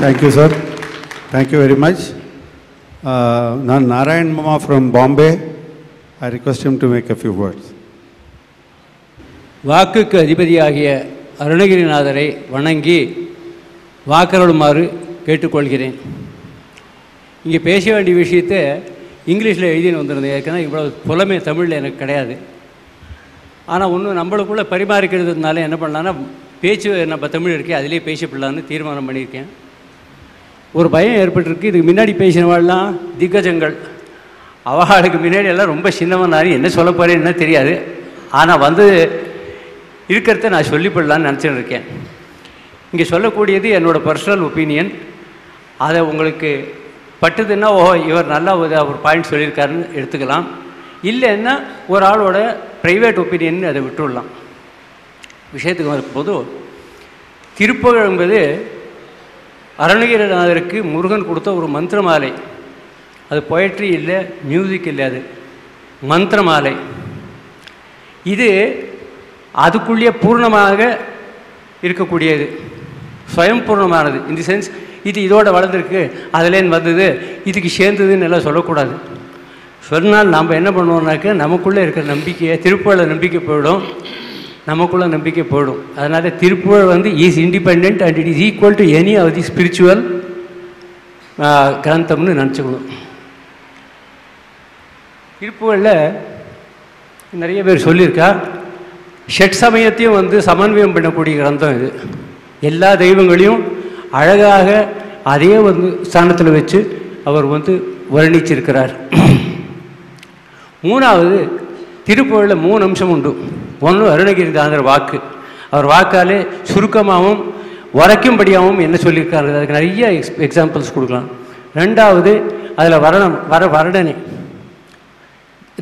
Thank you, sir. Thank you very much. Nan Narayan Mama from Bombay. I request him to make a few words. வாக்குக்கு அதிபதியாகிய அருணகிரிநாதரை வணங்கி வாக்கருளுமாறு கேட்டுக்கொள்கிறேன். இங்கே பேச வேண்டிய விஷயத்தை இங்கிலீஷில் எழுதின்னு வந்திருந்தேன். ஏற்கனவே இவ்வளோ புலமே தமிழில் எனக்கு கிடையாது. ஆனால் ஒன்று நம்மளுக்குள்ளே பரிமாறிக்கிறதுனால என்ன பண்ணலான்னா பேச்சு நம்ம தமிழ் இருக்கே அதிலே பேசிப்பிடலான்னு தீர்மானம் பண்ணியிருக்கேன். ஒரு பயம் ஏற்பட்டிருக்கு. இதுக்கு முன்னாடி பேசினவாள்லாம் திగ్గஜங்கள், அவளுக்கு முன்னாடி எல்லாம் ரொம்ப சின்னவனாரி என்ன சொல்ல போகிறேன்னு தெரியாது. ஆனால் வந்து இருக்கிறத நான் சொல்லிவிடலான்னு நினச்சிட்டு இருக்கேன். இங்கே சொல்லக்கூடியது என்னோடய பர்சனல் ஒப்பீனியன். அதை உங்களுக்கு பட்டுதுன்னா இவர் நல்லா ஒரு பாயிண்ட் சொல்லியிருக்காருன்னு எடுத்துக்கலாம். இல்லைன்னா ஒரு ஆளோட ப்ரைவேட் ஒப்பீனியன் அதை விட்டுடலாம். விஷயத்துக்கு வரும்போது திருப்புகழ் என்பது அருணகிரிநாதருக்கு முருகன் கொடுத்த ஒரு மந்திர மாலை. அது பொயட்ரி இல்லை, மியூசிக் இல்லை, அது மந்திர மாலை. இது அதுக்குள்ளேயே பூர்ணமாக இருக்கக்கூடியது, ஸ்வயம் பூர்ணமானது. இந்த சென்ஸ் இது இதோட வளர்ந்துருக்கு, அதுலேருந்து வந்தது, இதுக்கு சேர்ந்ததுன்னு எல்லாம் சொல்லக்கூடாது. சொன்னால் நம்ம என்ன பண்ணுவோம்னாக்க நமக்குள்ளே இருக்கிற நம்பிக்கையை, திருப்புகழ நம்பிக்கை போயிடும், நமக்குள்ள நம்பிக்கை போயிடும். அதனால் திருப்புகழ் வந்து is independent and it is equal to any of the spiritual கிரந்தம்னு நினச்சிக்கணும். திருப்புகழில் நிறைய பேர் சொல்லியிருக்கா. ஷட் சமயத்தையும் வந்து சமன்வயம் பண்ணக்கூடிய கிரந்தம் இது. எல்லா தெய்வங்களையும் அழகாக அதே வந்து ஸ்தானத்தில் வச்சு அவர் வந்து வர்ணிச்சிருக்கிறார். மூணாவது, திருப்புகழில் 3 அம்சம் உண்டு. ஒன்று அருணகிரிநாதர் வாக்கு. அவர் வாக்காலே சுருக்கமாகவும் வரைக்கும்படியாகவும் என்ன சொல்லியிருக்காரு, அதுக்கு நிறைய எக்ஸாம்பிள்ஸ் கொடுக்கலாம். ரெண்டாவது, அதில் வர்ணனை,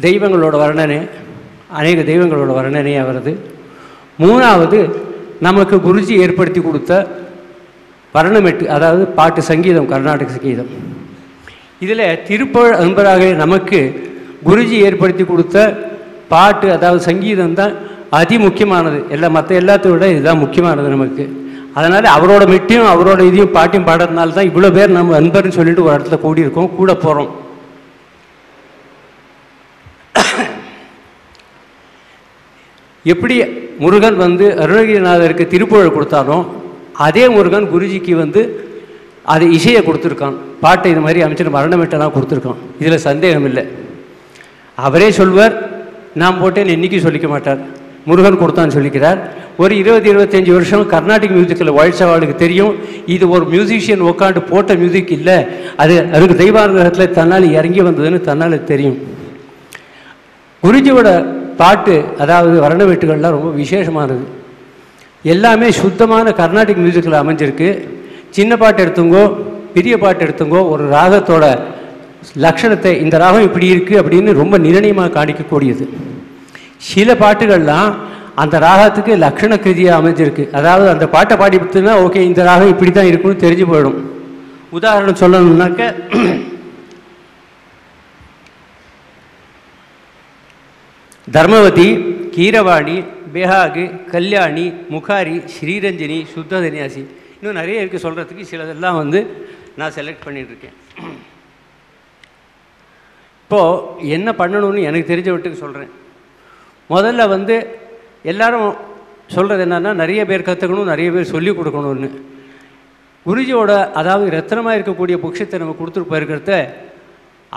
தெய்வங்களோட வர்ணனை, அநேக தெய்வங்களோட வர்ணனையாக வருது. மூணாவது, நமக்கு குருஜி ஏற்படுத்தி கொடுத்த வர்ணமெட்டு, அதாவது பாட்டு, சங்கீதம், கர்நாடக சங்கீதம். இதில் திருப்புகழ் அன்பராக நமக்கு குருஜி ஏற்படுத்தி கொடுத்த பாட்டு, அதாவது சங்கீதம் தான் அதி முக்கியமானது. மற்ற எல்லாத்தையும் விட இதுதான் முக்கியமானது நமக்கு. அதனால் அவரோட மெட்டையும் அவரோட இதையும் பாட்டையும் பாடுறதுனால தான் இவ்வளோ பேர் நம்ம அன்பர்னு சொல்லிட்டு ஒரு இடத்துல கூடியிருக்கோம், கூட போகிறோம். எப்படி முருகன் வந்து அருணகிரிநாதருக்கு திருப்புகழ் கொடுத்தாலும் அதே முருகன் குருஜிக்கு வந்து அது இசையை கொடுத்துருக்கான், பாட்டை இது மாதிரி அமைச்சு வர்ணமெட்டெல்லாம் கொடுத்துருக்கான். இதில் சந்தேகம் இல்லை. அவரே சொல்வார், நான் போட்டேன்னு இன்றைக்கி சொல்லிக்க மாட்டார், முருகன் கொடுத்தான்னு சொல்லிக்கிறார். ஒரு 20-25 வருஷம் கர்நாடிக் மியூசிக்கில் வாழ்ச்சவாளுக்கு தெரியும், இது ஒரு மியூசிஷியன் உட்காந்து போட்ட மியூசிக் இல்லை, அதுக்கு தெய்வானுகிரகத்தில் தன்னால் இறங்கி வந்ததுன்னு தன்னால் தெரியும். குருஜியோட பாட்டு, அதாவது வர்ணமெட்டுகள்லாம் ரொம்ப விசேஷமானது. எல்லாமே சுத்தமான கர்நாடிக் மியூசிக்கில் அமைஞ்சிருக்கு. சின்ன பாட்டு எடுத்துங்கோ, பெரிய பாட்டு எடுத்துங்கோ, ஒரு ராகத்தோட லக்ஷணத்தை, இந்த ராகம் இப்படி இருக்குது அப்படின்னு ரொம்ப நிர்ணயமாக காணிக்கக்கூடியது. சில பாட்டுகள்லாம் அந்த ராகத்துக்கு லக்ஷண கிருதியாக அமைஞ்சிருக்கு. அதாவது அந்த பாட்டை பாடி கொடுத்ததுன்னா ஓகே, இந்த ராகம் இப்படி தான் இருக்குன்னு தெரிஞ்சு போயிடும். உதாரணம் சொல்லணும்னாக்க, தர்மவதி, கீரவாணி, பேஹாகு, கல்யாணி, முகாரி, ஸ்ரீரஞ்சனி, சுத்ததன்யாசி, இன்னும் நிறைய இருக்குது சொல்கிறதுக்கு. சிலதெல்லாம் வந்து நான் செலக்ட் பண்ணிட்டுருக்கேன். இப்போது என்ன பண்ணணும்னு எனக்கு தெரிஞ்ச விட்டுக்கு சொல்கிறேன். முதல்ல வந்து எல்லோரும் சொல்கிறது என்னென்னா, நிறைய பேர் கற்றுக்கணும், நிறைய பேர் சொல்லிக் கொடுக்கணும்னு. குருஜியோட, அதாவது ரத்தனமாக இருக்கக்கூடிய புக்ஷத்தை நம்ம கொடுத்துட்டு போயிருக்கிறத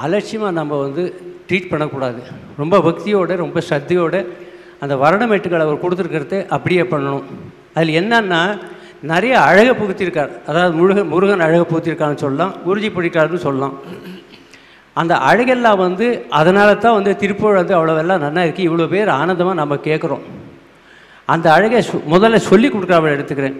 அலட்சியமாக நம்ம வந்து ட்ரீட் பண்ணக்கூடாது. ரொம்ப பக்தியோடு, ரொம்ப ஸ்ரத்தையோடு அந்த வர்ணமெட்டுகளை அவர் கொடுத்துருக்கிறத அப்படியே பண்ணணும். அதில் என்னன்னா நிறைய அழகை புகுத்திருக்கார். அதாவது முருகன் அழகை புகுத்திருக்கான்னு சொல்லலாம், குருஜி பிடிக்காருன்னு சொல்லலாம். அந்த அழகெல்லாம் வந்து அதனால தான் வந்து திருப்புகழ் வந்து அவ்வளோவெல்லாம் நல்லா இருக்குது, இவ்வளோ பேர் ஆனந்தமாக நம்ம கேட்குறோம். அந்த அழகை முதல்ல சொல்லி கொடுக்குறவளை எடுத்துக்கிறேன்.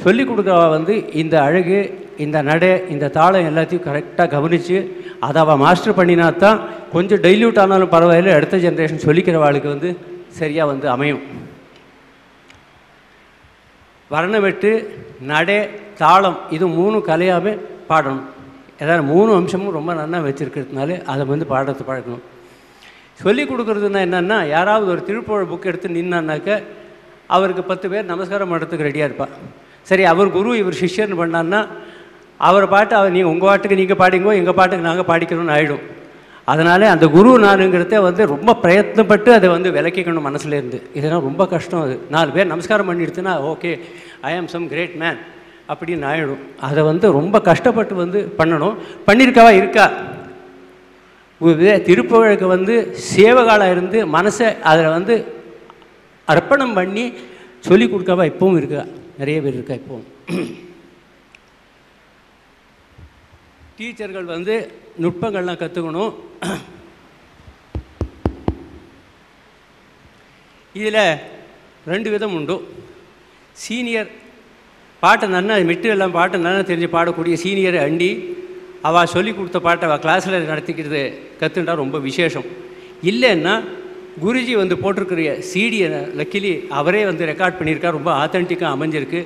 சொல்லி கொடுக்குறவ வந்து இந்த அழகு, இந்த நடை, இந்த தாளம் எல்லாத்தையும் கரெக்டாக கவனித்து அதை அவள் மாஸ்டர் பண்ணினா தான் கொஞ்சம் டைல்யூட் ஆனாலும் பரவாயில்லை, அடுத்த ஜென்ரேஷன் சொல்லிக்கிறவாளுக்கு வந்து சரியாக வந்து அமையும். வர்ணமெட்டு, நடை, தாளம், இது 3 கலையாகவே பாடணும். ஏதாவது 3 அம்சமும் ரொம்ப நல்லா வச்சுருக்கிறதுனால அதை வந்து பாடத்தை பழக்கணும். சொல்லி கொடுக்குறதுன்னா என்னென்னா, யாராவது ஒரு திருப்புகழ் புக் எடுத்து நின்னான்னாக்க அவருக்கு 10 பேர் நமஸ்காரம் பண்ணுறதுக்கு ரெடியாக இருப்பாள். சரி, அவர் குரு இவர் சிஷ்யர்னு பண்ணான்னா அவர் பாட்டு நீங்கள் உங்கள் பாட்டுக்கு நீங்கள் பாடிங்கோ, எங்கள் பாட்டுக்கு நாங்கள் பாடிக்கணும்னு ஆகிடும். அதனால் அந்த குரு நானுங்கிறத வந்து ரொம்ப பிரயத்னப்பட்டு அதை வந்து விளக்கிக்கணும் மனசுலேருந்து. இதெல்லாம் ரொம்ப கஷ்டம். அது 4 பேர் நமஸ்காரம் பண்ணிடுச்சுன்னா ஓகே ஐ ஆம் சம் கிரேட் மேன் அப்படின்னு ஆகிடும். அதை வந்து ரொம்ப கஷ்டப்பட்டு வந்து பண்ணணும். பண்ணியிருக்காவா இருக்கா? திருப்புகழுக்கு வந்து சேவகாலாக இருந்து மனசை அதில் வந்து அர்ப்பணம் பண்ணி சொல்லி கொடுக்காவா இப்பவும் இருக்கா? நிறைய பேர் இருக்கா இப்போவும். டீச்சர்கள் வந்து நுட்பங்கள்லாம் கற்றுக்கணும். இதில் 2 விதம் உண்டு. சீனியர் பாட்டை நன்னா மெட்டு எல்லாம் பாட்டை நல்லா தெரிஞ்சு பாடக்கூடிய சீனியரை அண்டி அவள் சொல்லி கொடுத்த பாட்டை அவள் கிளாஸில் நடத்திக்கிறது கற்றுண்டா ரொம்ப விசேஷம். இல்லைன்னா குருஜி வந்து போட்டிருக்கிற சிடியை லக்கிலி அவரே வந்து ரெக்கார்ட் பண்ணியிருக்கா, ரொம்ப ஆத்தென்டிக்காக அமைஞ்சிருக்கு.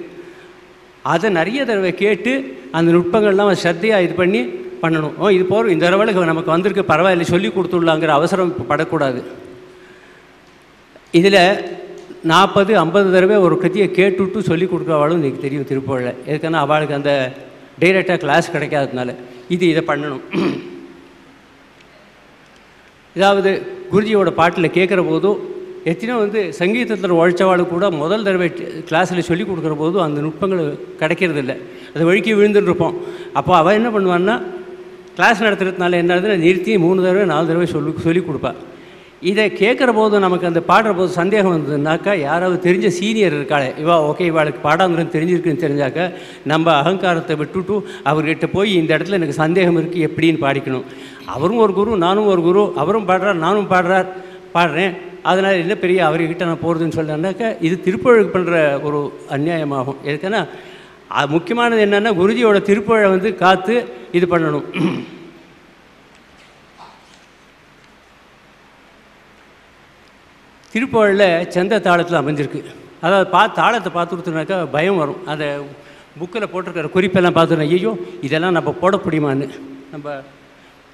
அதை நிறைய தடவை கேட்டு அந்த நுட்பங்கள்லாம் ஸ்ரத்தையாக இது பண்ணி பண்ணணும். இது போகிறோம் இந்த தடவை நமக்கு வந்திருக்கு பரவாயில்லை சொல்லி கொடுத்துடலாங்கிற அவசரம் படக்கூடாது. இதில் 40-50 தடவை ஒரு கத்தியை கேட்டுவிட்டு சொல்லி கொடுக்குறவாளும் இன்றைக்கி தெரியும் திருப்புகழில். எதுக்குன்னா அவளுக்கு அந்த டைரெக்டாக கிளாஸ் கிடைக்காததுனால இதை பண்ணணும். இதாவது குருஜியோட பாட்டில் கேட்குற போதும் எத்தனையோ வந்து சங்கீதத்தில் உழைச்சவாளுக்கு கூட முதல் தடவை கிளாஸில் சொல்லி கொடுக்குற போதும் அந்த நுட்பங்கள் கிடைக்கிறதில்ல. அது வழிக்கு விழுந்துட்டுருப்போம். அப்போ அவள் என்ன பண்ணுவான்னா கிளாஸ் நடத்துறதுனால என்ன ஆகுதுன்னா நிறுத்தி 3 தடவை 4 தடவை சொல்லி கொடுப்பா. இதை கேட்குற போது நமக்கு அந்த பாடுற போது சந்தேகம் வந்ததுனாக்கா யாராவது தெரிஞ்ச சீனியர் இருக்காளே இவா ஓகே இவாளுக்கு பாடாந்திரம் தெரிஞ்சிருக்குன்னு தெரிஞ்சாக்க நம்ம அகங்காரத்தை விட்டுட்டு அவர்கிட்ட போய் இந்த இடத்துல எனக்கு சந்தேகம் இருக்குது எப்படின்னு பாடிக்கணும். அவரும் ஒரு குரு, நானும் ஒரு குரு, அவரும் பாடுறார் நானும் பாடுறேன். அதனால் என்ன பெரிய அவர்கிட்ட நான் போகிறதுன்னு சொன்னாக்கா இது திருப்புகழுக்கு பண்ணுற ஒரு அநியாயமாகும். எதுக்குன்னா முக்கியமானது என்னென்னா குருஜியோட திருப்புகழை வந்து காத்து இது பண்ணணும். திருப்புகழில் சந்த தாளத்தில் அமைஞ்சிருக்கு. அதாவது தாளத்தை பார்த்து கொடுத்தோம்னாக்கா பயம் வரும். அந்த புக்கில் போட்டிருக்கிற குறிப்பெல்லாம் பார்த்துருந்தோம், ஐயோ இதெல்லாம் நம்ம போட முடியுமான்னு. நம்ம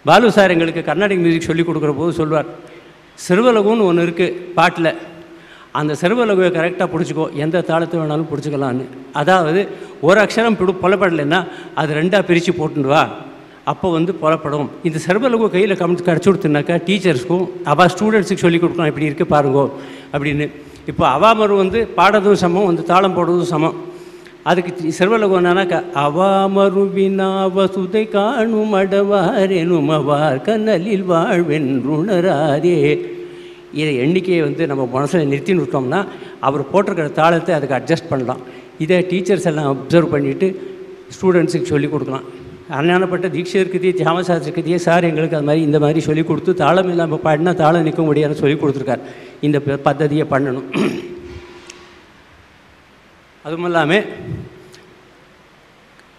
பாலு சார் எங்களுக்கு கர்நாடிக் மியூசிக் சொல்லி கொடுக்குற போது சொல்வார், செருவலகுன்னு ஒன்று இருக்குது பாட்டில், அந்த செருவலகுவை கரெக்டாக பிடிச்சிக்கோ, எந்த தாளத்தை வேணாலும் பிடிச்சிக்கலான்னு. அதாவது ஒரு அக்ஷரம் புலப்படலைன்னா அது 2ஆக பிரித்து போட்டுன்னு வா, அப்போ வந்து புலப்படும். இந்த செருவலகு கையில் கிடச்சி கொடுத்துனாக்கா டீச்சர்ஸ்க்கும் அவள் ஸ்டூடெண்ட்ஸுக்கு சொல்லிக் கொடுக்கலாம், இப்படி இருக்குது பாருங்கோ அப்படின்னு. இப்போ அவாமரு வந்து பாடுறதும் சமம், வந்து தாளம் போடுறதும் சமம். அதுக்கு செருவலகு என்னன்னாக்கா அவாமருவினா வசுதை காணும் அடவாரெனும் அவார் கண்ணலில் வாழ்வென்றுணராதே. இதை எண்ணிக்கையை வந்து நம்ம மனசில் நிறுத்தின்னு விட்டோம்னா அவர் போட்டிருக்கிற தாளத்தை அதுக்கு அட்ஜஸ்ட் பண்ணலாம். இதை டீச்சர்ஸ் எல்லாம் அப்சர்வ் பண்ணிவிட்டு ஸ்டூடெண்ட்ஸுக்கு சொல்லிக் கொடுக்கலாம். அஞ்ஞானப்பட்ட தீட்சிதர்கிட்டே தியாமசாஸ்திரக்கிட்டே சார் எங்களுக்கு அது மாதிரி இந்த மாதிரி சொல்லிக் கொடுத்து தாளம் இல்லாமல் பாடினா தாளம் நிற்க முடியாதுன்னு சொல்லி கொடுத்துருக்கார். இந்த பద్ధதியை பண்ணணும். அதுவும் இல்லாமல்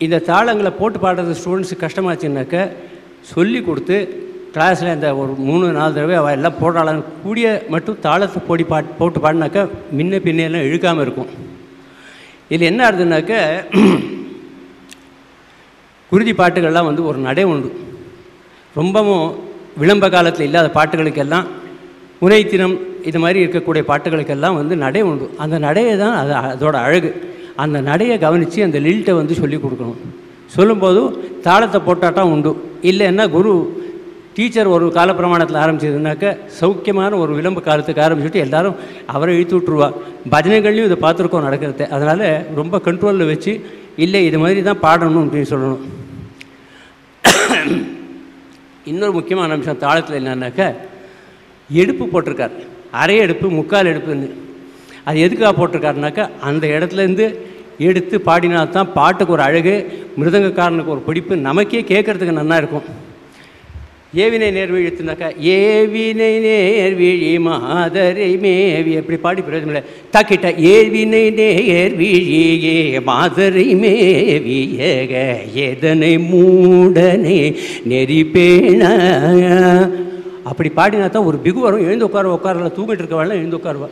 இந்த தாளங்களை போட்டு பாடுறது ஸ்டூடெண்ட்ஸுக்கு கஷ்டமாச்சுன்னாக்க சொல்லி கொடுத்து கிளாஸில் இந்த ஒரு 3-4 தடவை அவள் எல்லாம் போட்டாலும் கூடிய மட்டும் தாளத்தை போட்டு பாடினாக்கா முன்ன பின்னெல்லாம் இழுக்காமல் இருக்கும். இதில் என்ன ஆகுதுனாக்க குருஜி பாட்டுகள்லாம் வந்து ஒரு நடை உண்டு. ரொம்பவும் விளம்ப காலத்தில் இல்லாத பாட்டுகளுக்கெல்லாம் உரைத்தினம் இது மாதிரி இருக்கக்கூடிய பாட்டுகளுக்கெல்லாம் வந்து நடை உண்டு. அந்த நடையை தான் அதோட அழகு. அந்த நடையை கவனித்து அந்த லில்ட்டை வந்து சொல்லிக் கொடுக்கணும். சொல்லும்போதும் தாளத்தை போட்டாட்டம் உண்டு. இல்லைன்னா குரு டீச்சர் ஒரு காலப்பிரமாணத்தில் ஆரம்பிச்சதுனாக்க சௌக்கியமான ஒரு விளம்ப காலத்துக்கு ஆரம்பிச்சுட்டு எல்லோரும் அவரை இழுத்து விட்ருவா. பஜனைகள்லையும் இதை பார்த்துருக்கோம் நடக்கிறது. அதனால் ரொம்ப கண்ட்ரோலில் வச்சு இல்லை இது மாதிரி தான் பாடணும் அப்படின்னு சொல்லணும். இன்னொரு முக்கியமான அம்சம் தாளத்தில் என்னன்னாக்கா எடுப்பு போட்டிருக்கார். அரை எடுப்பு 3/4 எடுப்புன்னு. அது எதுக்காக போட்டிருக்காருனாக்கா அந்த இடத்துலேருந்து எடுத்து பாடினால்தான் பாட்டுக்கு ஒரு அழகு, மிருதங்கக்காரனுக்கு ஒரு பிடிப்பு, நமக்கே கேட்குறதுக்கு நல்லா இருக்கும். ஏவினை நேர்விழி எடுத்துனாக்கா ஏவினை நேர்விழி மாதரை மேவி அப்படி பாடி பிரயோஜனம் இல்லை. தாக்கிட்ட ஏவினை நேர்விழியே மாதரை மேவியக எதனை மூடனை நெறிப்பேண அப்படி பாடினா தான் ஒரு பிகு வரும். எழுந்து உட்காரல தூங்கிட்டு இருக்கவாள் எழுந்து உட்காருவா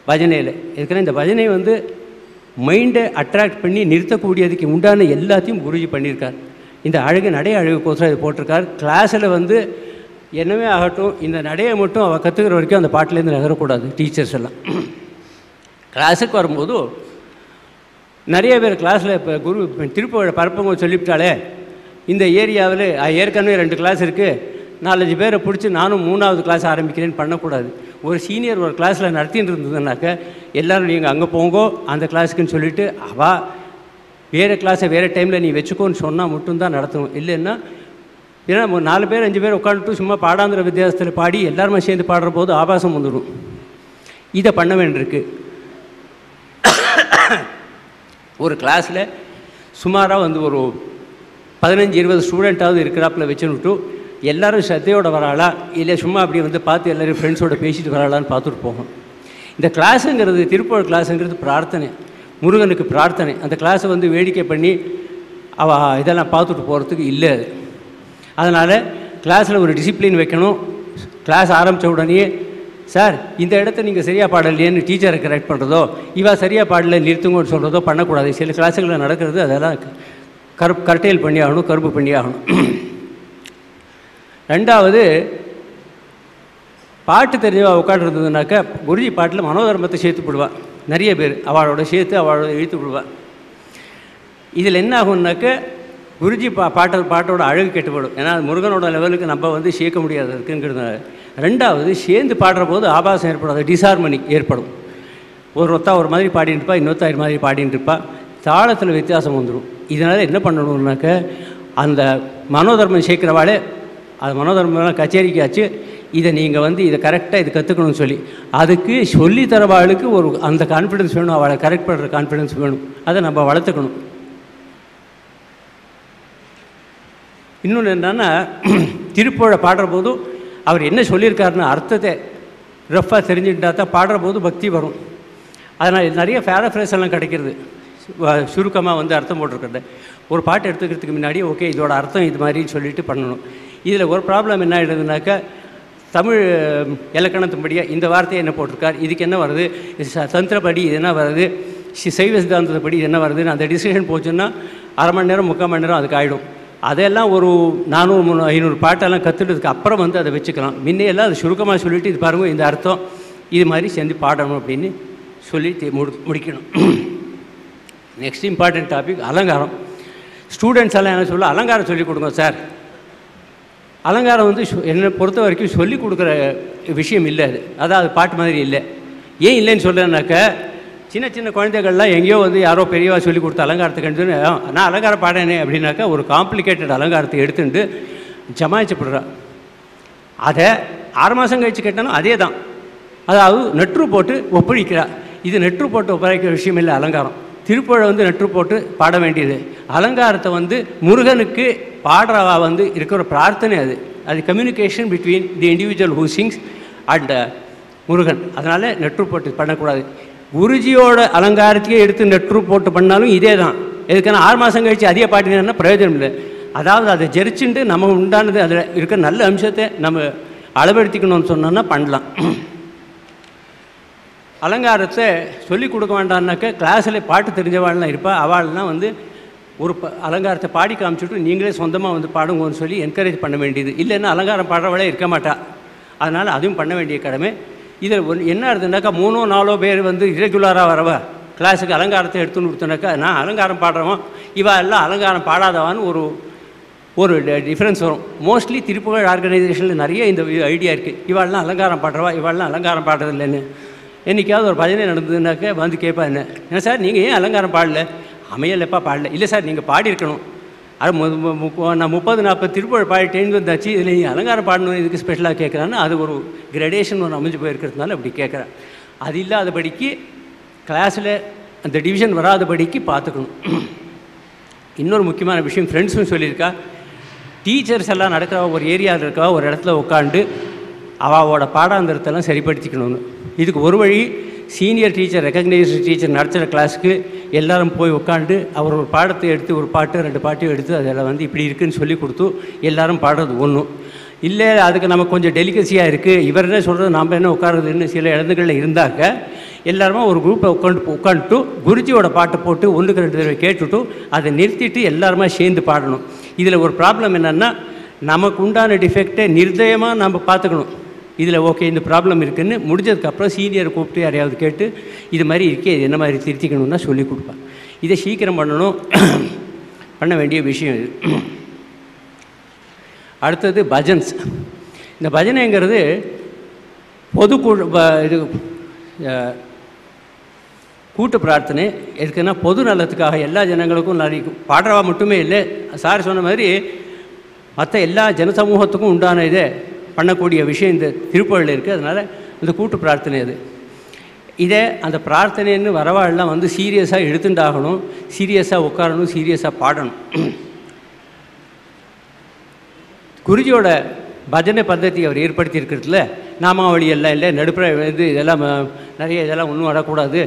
பஜனையில். இதுக்குன்னா இந்த பஜனை வந்து மைண்டை அட்ராக்ட் பண்ணி நிறுத்தக்கூடியதுக்கு உண்டான எல்லாத்தையும் குருஜி பண்ணியிருக்கார். இந்த அழகு நடை அழகுக்கோசரம் இது போட்டிருக்கார். கிளாஸில் வந்து என்னவே ஆகட்டும் இந்த நடையை மட்டும் அவள் கற்றுக்கிற வரைக்கும் அந்த பாட்டிலேருந்து நகரக்கூடாது டீச்சர்ஸ் எல்லாம். கிளாஸுக்கு வரும்போது நிறைய பேர் கிளாஸில் இப்போ குரு திருப்பூர் பரப்பவங்க சொல்லிவிட்டாலே இந்த ஏரியாவில் ஏற்கனவே 2 கிளாஸ் இருக்குது, 4-5 பேரை பிடிச்சி நானும் 3வது கிளாஸ் ஆரம்பிக்கிறேன்னு பண்ணக்கூடாது. ஒரு சீனியர் ஒரு கிளாஸில் நடத்தின்னு இருந்ததுனாக்க எல்லோரும் நீங்கள் அங்கே போங்கோ அந்த கிளாஸுக்குன்னு சொல்லிவிட்டு அவள் வேறு கிளாஸை வேறு டைமில் நீ வச்சுக்கோன்னு சொன்னால் மட்டும்தான் நடத்தணும். இல்லைன்னா ஏன்னா 4 பேர் 5 பேர் உட்காந்துட்டு சும்மா பாடாந்திர வித்தியாசத்தில் பாடி எல்லாருமே சேர்ந்து பாடுற போது ஆபாசம் வந்துடும். இதை பண்ண வேண்டியிருக்கு. ஒரு கிளாஸில் சுமாராக வந்து ஒரு 15-20 ஸ்டூடெண்ட்டாவது இருக்கிறாப்புல வச்சுன்னுட்டு எல்லோரும் சத்தையோட வராளா இல்லை சும்மா அப்படி வந்து பார்த்து எல்லோரும் ஃப்ரெண்ட்ஸோடு பேசிட்டு வராளான்னு பார்த்துட்டு போகணும். இந்த கிளாஸுங்கிறது திருப்பூர் கிளாஸுங்கிறது பிரார்த்தனை, முருகனுக்கு பிரார்த்தனை. அந்த கிளாஸை வந்து வேடிக்கை பண்ணி இதெல்லாம் பார்த்துட்டு போகிறதுக்கு இல்லை. அதனால் கிளாஸில் ஒரு டிசிப்ளின் வைக்கணும். கிளாஸ் ஆரம்பித்த உடனே சார் இந்த இடத்த நீங்கள் சரியாக பாடலையேன்னு டீச்சரை கரெக்ட் பண்ணுறதோ இவா சரியாக பாடலை நிறுத்துங்கன்னு சொல்கிறதோ பண்ணக்கூடாது. சில கிளாஸுகளில் நடக்கிறது அதெல்லாம் கர்டைல் பண்ணி ஆகணும், கருப்பு பண்ணி ஆகணும். 2வது பாட்டு தெரிஞ்சவா உட்காந்துருந்ததுனாக்கா குருஜி பாட்டில் மனோதர்மத்தை சேர்த்து விடுவாள். நிறைய பேர் அவளோட சேர்த்து அவளோட இழுத்து விடுவாள். இதில் என்ன ஆகும்னாக்க குருஜி பாட்டோட அழகு கெட்டுப்படும். ஏன்னா அது முருகனோட லெவலுக்கு நம்ம வந்து சேர்க்க முடியாது இருக்குங்கிறதுனால. 2வது சேர்ந்து பாடுற போது ஆபாசம் ஏற்படாது, டிசார்மனி ஏற்படும். ஒருத்தா ஒரு மாதிரி பாடின்னு இருப்பா, இன்னொருத்தா இது மாதிரி பாடின்னு இருப்பா, தாளத்தில் வித்தியாசம் வந்துடும். இதனால் என்ன பண்ணணும்னாக்க அந்த மனோதர்மம் சேர்க்கிறவாளே அது மனோதர்மம் கச்சேரிக்கு ஆச்சு, இதை நீங்கள் வந்து இதை கரெக்டாக இது கற்றுக்கணும்னு சொல்லி அதுக்கு சொல்லித்தரவாளுக்கு ஒரு அந்த கான்ஃபிடென்ஸ் வேணும், அவளை கரெக்ட் பண்ணுற கான்ஃபிடென்ஸ் வேணும். அதை நம்ம வளர்த்துக்கணும். இன்னொன்று என்னன்னா திருப்புகழை பாடுற போதும் அவர் என்ன சொல்லியிருக்காருன்னு அர்த்தத்தை ரஃப்பாக தெரிஞ்சுக்கிட்டா தான் பாடுற போது பக்தி வரும். அதனால் நிறைய பேராஃப்ரேஸ் எல்லாம் கிடைக்கிறது, சுருக்கமாக வந்து அர்த்தம் போட்டிருக்கிறது. ஒரு பாட்டு எடுத்துக்கிறதுக்கு முன்னாடி ஓகே இதோட அர்த்தம் இது மாதிரின்னு சொல்லிட்டு பண்ணணும். இதில் ஒரு ப்ராப்ளம் என்ன ஆகிடுதுனாக்கா தமிழ் இலக்கணத்தின்படியாக இந்த வார்த்தையை என்ன போட்டிருக்கார், இதுக்கு என்ன வருது, தந்திரப்படி இது என்ன வருது, சைவ சித்தாந்தப்படி இது என்ன வருதுன்னு அந்த டிசிஷன் போச்சுன்னா 1/2 மணி நேரம் 3/4 மணி நேரம் அதுக்கு ஆகிடும். அதெல்லாம் ஒரு 400-500 பாட்டெல்லாம் கற்றுட்டதுக்கு அப்புறம் வந்து அதை வச்சுக்கலாம். முன்னையெல்லாம் அதை சுருக்கமாக சொல்லிவிட்டு இது பாருங்கள் இந்த அர்த்தம் இது மாதிரி சேர்ந்து பாடணும் அப்படின்னு சொல்லி முடிக்கணும். நெக்ஸ்ட் இம்பார்ட்டன்ட் டாபிக் அலங்காரம். ஸ்டூடெண்ட்ஸ் எல்லாம் என்ன சொல்ல அலங்காரம் சொல்லிக் கொடுங்க சார். அலங்காரம் வந்து என்னை பொறுத்த வரைக்கும் சொல்லிக் கொடுக்குற விஷயம் இல்லை. அதாவது பாட்டு மாதிரி இல்லை. ஏன் இல்லைன்னு சொல்கிறேன்னாக்க சின்ன சின்ன குழந்தைகள்லாம் எங்கேயோ வந்து யாரோ பெரியவா சொல்லி கொடுத்த அலங்காரத்தை கண்டு நான் அலங்காரம் பாடனே அப்படின்னாக்கா ஒரு காம்ப்ளிகேட்டட் அலங்காரத்தை எடுத்துட்டு ஜமாய்ச்சப்படுறா. அதை 6 மாதம் கழித்து கேட்டாலும் அதே தான். அதாவது நெட்ரு போட்டு ஒப்பழிக்கிறா. இது நெட்ரு போட்டு ஒப்படைக்கிற விஷயம் இல்லை அலங்காரம். திருப்புகழை வந்து நெட்ரு போட்டு பாட வேண்டியது. அலங்காரத்தை வந்து முருகனுக்கு பாடுறவா வந்து இருக்கிற பிரார்த்தனை அது. அது communication between the individual who sings and Murugan. அதனால் நெட்ரு போட்டு பண்ணக்கூடாது. குருஜியோட அலங்காரத்தையே எடுத்து நெட்ரு போட்டு பண்ணாலும் இதே தான். எதுக்கான 6 மாதம் கழித்து அதிக பாட்டினா பிரயோஜனம் இல்லை. அதாவது அதை ஜெரிச்சுட்டு நம்ம உண்டானது அதில் இருக்கிற நல்ல அம்சத்தை நம்ம அளவெடுத்திக்கணும்னு சொன்னோன்னா பண்ணலாம். அலங்காரத்தை சொல்லிக் கொடுக்க வேண்டாம்னாக்க கிளாஸில் பாட்டு தெரிஞ்சவாள்லாம் இருப்பா. அவள்லாம் வந்து ஒரு அலங்காரத்தை பாடி காமிச்சுட்டு நீங்களே சொந்தமாக வந்து பாடுங்கன்னு சொல்லி என்கரேஜ் பண்ண வேண்டியது. இல்லைன்னா அலங்காரம் பாடுறவளே இருக்க மாட்டா. அதனால் அதுவும் பண்ண வேண்டிய கடமை. இதில் என்ன இருந்ததுனாக்கா 3-4 பேர் வந்து இரெகுலராக வரவா கிளாஸுக்கு அலங்காரத்தை எடுத்துன்னு கொடுத்தனாக்கா நான் அலங்காரம் பாடுறவன் இவா எல்லாம் அலங்காரம் பாடாதவான்னு ஒரு டிஃப்ரென்ஸ் வரும். மோஸ்ட்லி திருப்புகழ் ஆர்கனைசேஷனில் நிறைய இந்த ஐடியா இருக்குது. இவாள்லாம் அலங்காரம் பாடுறவா இவாள்லாம் அலங்காரம் பாடுறதில்லைன்னு. என்றைக்காவது ஒரு பஜனை நடந்ததுனாக்கா வந்து கேட்பா என்ன சார் நீங்கள் ஏன் அலங்காரம் பாடல, அமையலப்பா பாடல. இல்லை சார் நீங்கள் பாடியிருக்கணும். அது நான் 30-40 திருப்புகழ் பாடிட்டேன்னு வந்தாச்சு, இதில் நீ அலங்காரம் பாடணும் இதுக்கு ஸ்பெஷலாக கேட்குறான்னு அது ஒரு கிரடேஷன் ஒன்று அமைஞ்சு போயிருக்கிறதுனால அப்படி கேட்குறேன். அது இல்லாதபடிக்கு கிளாஸில் அந்த டிவிஷன் வராதபடிக்கு பார்த்துக்கணும். இன்னொரு முக்கியமான விஷயம் ஃப்ரெண்ட்ஸும் சொல்லியிருக்கா. டீச்சர்ஸ் எல்லாம் நடக்கிற ஒரு ஏரியாவில் இருக்கா ஒரு இடத்துல உட்காந்து அவளோட பாடாந்தரத்தெல்லாம் சரிப்படுத்திக்கணும்னு. இதுக்கு ஒரு வழி சீனியர் டீச்சர் ரெக்கக்னைஸ்டு டீச்சர் நடத்துகிற கிளாஸுக்கு எல்லோரும் போய் உட்காந்து அவர் ஒரு பாடத்தை எடுத்து ஒரு பாட்டு 2 பாட்டையும் எடுத்து அதில் வந்து இப்படி இருக்குதுன்னு சொல்லி கொடுத்து எல்லோரும் பாடுறது ஒன்றும் இல்லை. அதுக்கு நமக்கு கொஞ்சம் டெலிகசியாக இருக்குது, இவர் என்ன சொல்கிறது நாம் என்ன உட்காருதுன்னு சில இடங்களில் இருந்தாக்க எல்லாருமே ஒரு குரூப்பை உட்காந்துட்டு குருஜியோட பாட்டை போட்டு 1-2 தடவை கேட்டுட்டு அதை நிறுத்திட்டு எல்லாருமே சேர்ந்து பாடணும். இதில் ஒரு ப்ராப்ளம் என்னென்னா நமக்கு உண்டான டிஃபெக்டை நிர்தயமாக நம்ம பார்த்துக்கணும். இதில் ஓகே இந்த ப்ராப்ளம் இருக்குதுன்னு முடிஞ்சதுக்கப்புறம் சீனியரை கூப்பிட்டு யாரையாவது கேட்டு இது மாதிரி இருக்கே இது என்ன மாதிரி திருத்திக்கணும்னா சொல்லிக் கொடுப்பாங்க. இதை சீக்கிரம் பண்ணணும், பண்ண வேண்டிய விஷயம் இது. அடுத்தது பஜன்ஸ். இந்த பஜனைங்கிறது பொது இது கூட்டு பிரார்த்தனை. எதுக்குன்னா பொது நலத்துக்காக எல்லா ஜனங்களுக்கும் நிறைய பாடுறவா மட்டுமே இல்லை, சார் சொன்ன மாதிரி மற்ற எல்லா ஜனசமூகத்துக்கும் உண்டான இதை பண்ணக்கூடிய விஷயம் இந்த திருப்பள்ளியில் இருக்குது. அதனால் இந்த கூட்டு பிரார்த்தனை அது. இதை அந்த பிரார்த்தனைன்னு வரவாழெல்லாம் வந்து சீரியஸாக எடுத்துட்டாகணும், சீரியஸாக உட்காரணும், சீரியஸாக பாடணும். குருஜியோட பஜனை பద్ధதி அவர் ஏற்படுத்தி இருக்கிறதுல நாமாவளி எல்லாம் இல்லை, நடுப்புற வந்து இதெல்லாம் நிறைய இதெல்லாம் ஒன்றும் வரக்கூடாது,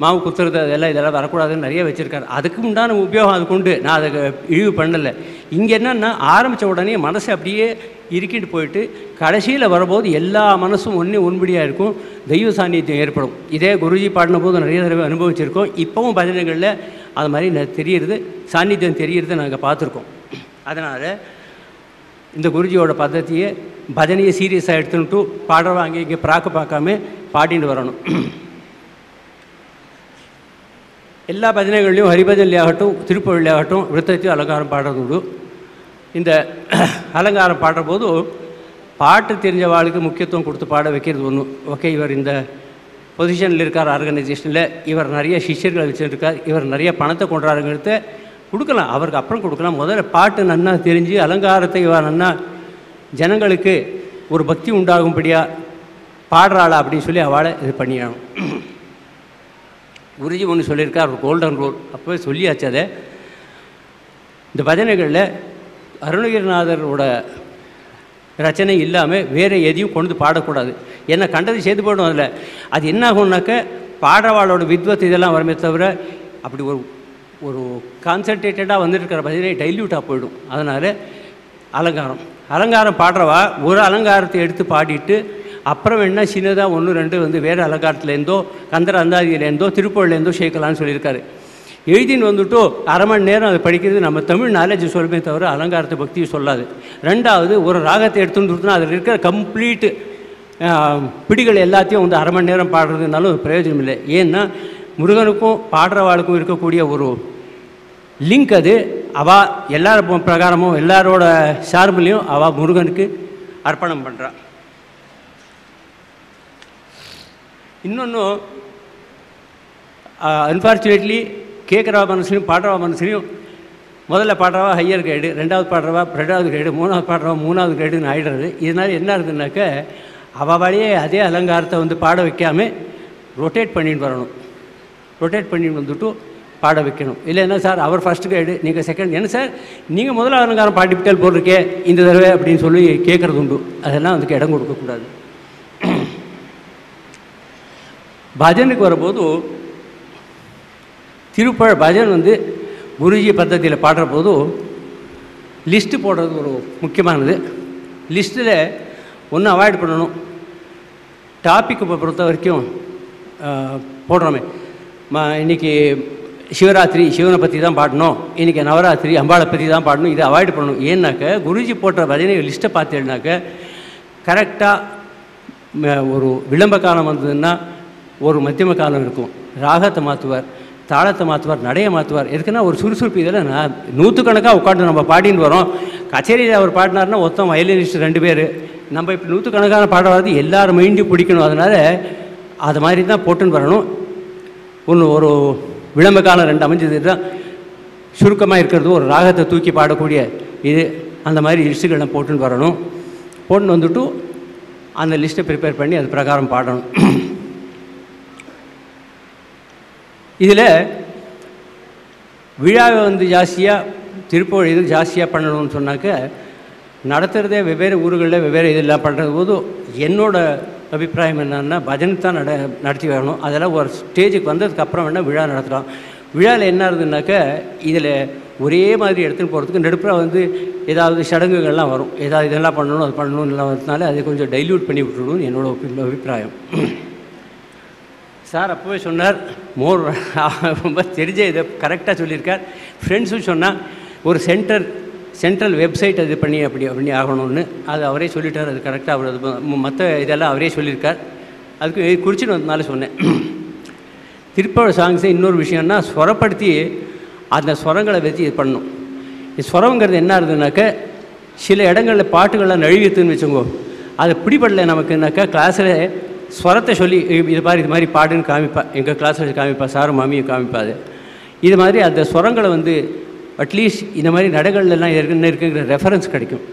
மாவு குத்துறது இதெல்லாம் வரக்கூடாதுன்னு நிறைய வச்சுருக்காரு. அதுக்கு உண்டான உபயோகம் அதுக்கு உண்டு, நான் அதை இழிவு பண்ணலை. இங்கே என்னன்னா ஆரம்பித்த உடனே மனசை அப்படியே இறுக்கிட்டு போயிட்டு கடைசியில் வரும்போது எல்லா மனசும் ஒன்படியாக இருக்கும், தெய்வ சாநித்தியம் ஏற்படும். இதே குருஜி பாடின போது நிறைய தடவை அனுபவிச்சிருக்கோம். இப்போவும் பஜனைகளில் அது மாதிரி தெரியுறது, சாநித்தியம் தெரியுறதை நாங்கள் பார்த்துருக்கோம். அதனால் இந்த குருஜியோட பద్ధதியை பஜனையை சீரியஸாக எடுத்துன்ட்டு பாடுறவங்க அங்கே இங்கே பார்க்காம பாடிட்டு வரணும். எல்லா பஜனைகள்லையும் ஹரிபஜன்லையாகட்டும் திருப்பள்ளியாகட்டும் விருத்தத்தையும் அலங்காரம் பாடுறது உண்டு. இந்த அலங்காரம் பாடுற போது பாட்டு தெரிஞ்ச வாழ்க்கை முக்கியத்துவம் கொடுத்து பாட வைக்கிறது ஒன்று. ஓகே, இவர் இந்த பொசிஷனில் இருக்கார் ஆர்கனைசேஷனில், இவர் நிறைய சிஷ்யர்களை வச்சுருக்கார், இவர் நிறைய பணத்தை கொண்டாடுங்கிறத கொடுக்கலாம், அவருக்கு அப்புறம் கொடுக்கலாம். முதல்ல பாட்டு நன்னா தெரிஞ்சு அலங்காரத்தை இவர் நன்னா ஜனங்களுக்கு ஒரு பக்தி உண்டாகும்படியாக பாடுறாளா அப்படின்னு சொல்லி அவளை இது பண்ணிடணும். குருஜி ஒன்று சொல்லியிருக்கார், ஒரு கோல்டன் ரூல், அப்போவே சொல்லியாச்சு. அதை இந்த பஜனைகளில் அருணகிரிநாதரோட ரச்சனை இல்லாமல் வேறு எதையும் கொண்டு பாடக்கூடாது. ஏன்னா கண்டது செய்து போய்டும். அதில் அது என்ன ஆகும்னாக்க பாடுறவாளோட வித்வத் இதெல்லாம் வருமே தவிர அப்படி ஒரு கான்சன்ட்ரேட்டடாக வந்துட்டுருக்கிற பஜனை டைல்யூட்டாக போயிடும். அதனால் அலங்காரம் பாடுறவா ஒரு அலங்காரத்தை எடுத்து பாடிட்டு அப்புறம் என்ன சின்னதாக 1-2 வந்து வேறு அலங்காரத்துலேருந்தோ கந்தர அந்தாதியிலேருந்தோ திருப்பள்ளிலேருந்தோ சேர்க்கலான்னு சொல்லியிருக்காரு. எழுதின்னு வந்துட்டோ அரை மணி நேரம் அதை படிக்கிறது நம்ம தமிழ் நாலேஜ் சொல்லுமே தவிர அலங்காரத்தை பக்தியும் சொல்லாது. ரெண்டாவது ஒரு ராகத்தை எடுத்துன்னு கொடுத்தோன்னா அதில் இருக்கிற கம்ப்ளீட்டு பிடிகள் எல்லாத்தையும் வந்து அரை மணி நேரம் பாடுறதுனாலும் ஒரு பிரயோஜனம் இல்லை. ஏன்னா முருகனுக்கும் பாடுறவாளுக்கும் இருக்கக்கூடிய ஒரு லிங்க் அது. அவள் எல்லார் பிரகாரமும் எல்லாரோட சார்பிலையும் அவள் முருகனுக்கு அர்ப்பணம் பண்ணுறான். இன்னொன்று அன்ஃபார்ச்சுனேட்லி கேட்குறவா மனசுலையும் பாடுறவா மனசுலையும் முதல்ல பாடுறவா ஹையர் கிரேடு, ரெண்டாவது பாடுறவா 2வது கிரேடு, 3வது பாடுறவா 3வது கிரேடுன்னு ஆகிடுறது. இதனால் என்ன இருக்குதுனாக்க அவளையே அதே அலங்காரத்தை வந்து பாட வைக்காமல் ரொட்டேட் பண்ணிட்டு வரணும். ரொட்டேட் பண்ணிட்டு வந்துட்டு பாட வைக்கணும். இல்லைன்னா சார் அவர் ஃபஸ்ட்டு கிரேடு நீங்கள் செகண்ட், என்ன சார் நீங்கள் முதல்ல அலங்காரம் பாடிவிட்டால் போட்டிருக்கே இந்த தடவை அப்படின்னு சொல்லி கேட்குறது உண்டு. அதெல்லாம் அதுக்கு இடம் கொடுக்கக்கூடாது. பஜனுக்கு வரும்போது பஜன் வந்து குருஜி பద్ధதியில் பாடுற போது லிஸ்ட்டு போடுறது ஒரு முக்கியமானது. லிஸ்ட்டில் ஒன்று அவாய்ட் பண்ணணும். டாப்பிக்கை பொறுத்த வரைக்கும் போடுறோமே, இன்றைக்கி சிவராத்திரி சிவனை பற்றி தான் பாடணும், இன்றைக்கி நவராத்திரி அம்பாளை பற்றி தான் பாடணும், இதை அவாய்ட் பண்ணணும். ஏன்னாக்க குருஜி போட்ட பஜனை லிஸ்ட்டை பார்த்தேன்னாக்க கரெக்டாக ஒரு விளம்ப காலம் வந்ததுன்னா ஒரு மத்தியம காலம் இருக்கும், ராகத்தை மாற்றுவார், தாளத்தை மாற்றுவார், நடையை மாற்றுவார். எதுக்குன்னா ஒரு சுறுசுறுப்பு. இதில் நான் 100கணக்காக உட்காந்து நம்ம பாடின்னு வரோம். கச்சேரியில் அவர் பாடினார்னா மொத்தம் வயலினிஸ்ட் 2 பேர், நம்ம இப்போ 100கணக்கான பாடுறது எல்லாரும் மைண்டையும் பிடிக்கணும். அதனால் அது மாதிரி தான் போட்டுன்னு வரணும். ஒரு விளம்ப காலம் 2 அமைஞ்சது தான் சுருக்கமாக இருக்கிறது, ஒரு ராகத்தை தூக்கி பாடக்கூடிய இது, அந்த மாதிரி லிஸ்ட்டுகள்லாம் போட்டுன்னு வரணும். போட்டுன்னு வந்துட்டு அந்த லிஸ்ட்டை ப்ரிப்பேர் பண்ணி அது பிரகாரம் பாடணும். இதில் விழாவை வந்து ஜாஸ்தியாக திருப்பூர் இது ஜாஸ்தியாக பண்ணணும்னு சொன்னாக்க நடத்துகிறதே வெவ்வேறு ஊர்களில் வெவ்வேறு இதெல்லாம் பண்ணுறது போது என்னோடய அபிப்பிராயம் என்னன்னா பஜனை தான் நடத்தி வரணும். அதெல்லாம் ஒரு ஸ்டேஜுக்கு வந்ததுக்கப்புறம் வேணால் விழா நடத்தலாம். விழாவில் என்ன இருந்ததுனாக்க இதில் ஒரே மாதிரி எடுத்துகிட்டு போகிறதுக்கு நடுப்புற வந்து ஏதாவது சடங்குகள்லாம் வரும், ஏதாவது இதெல்லாம் பண்ணணும் அது பண்ணணும் எல்லாம் வரதுனால அதை கொஞ்சம் டைல்யூட் பண்ணி விட்டுடணும்னு என்னோடய அபிப்பிராயம். சார் அப்போவே சொன்னார், ரொம்ப தெரிஞ்ச இதை கரெக்டாக சொல்லியிருக்கார். ஃப்ரெண்ட்ஸும் சொன்னால் ஒரு சென்ட்ரல் வெப்சைட் இது அப்படி ஆகணும்னு அது அவரே சொல்லிட்டார். அது கரெக்டாக அவர் மற்ற இதெல்லாம் அவரே சொல்லியிருக்கார். அதுக்கு குறிச்சின்னு வந்தனால சொன்னேன். திருப்பாவை சாங்ஸு இன்னொரு விஷயம்னா ஸ்வரப்படுத்தி அந்த ஸ்வரங்களை வச்சு இது பண்ணணும். ஸ்வரங்கிறது என்ன ஆகுதுனாக்க சில இடங்களில் பாட்டுகள்லாம் நழுவித்துன்னு வச்சுக்கோ, அதை பிடிபடலை நமக்குனாக்கா கிளாஸில் ஸ்வரத்தை சொல்லி இது மாதிரி பாடுன்னு காமிப்பா, எங்கள் கிளாஸில் காமிப்பா, சாரும் மாமியும் காமிப்பா. இது மாதிரி அந்த ஸ்வரங்களை வந்து அட்லீஸ்ட் இந்த மாதிரி நடைகள்லாம் இருக்குங்கிற ரெஃபரன்ஸ் கிடைக்கும்.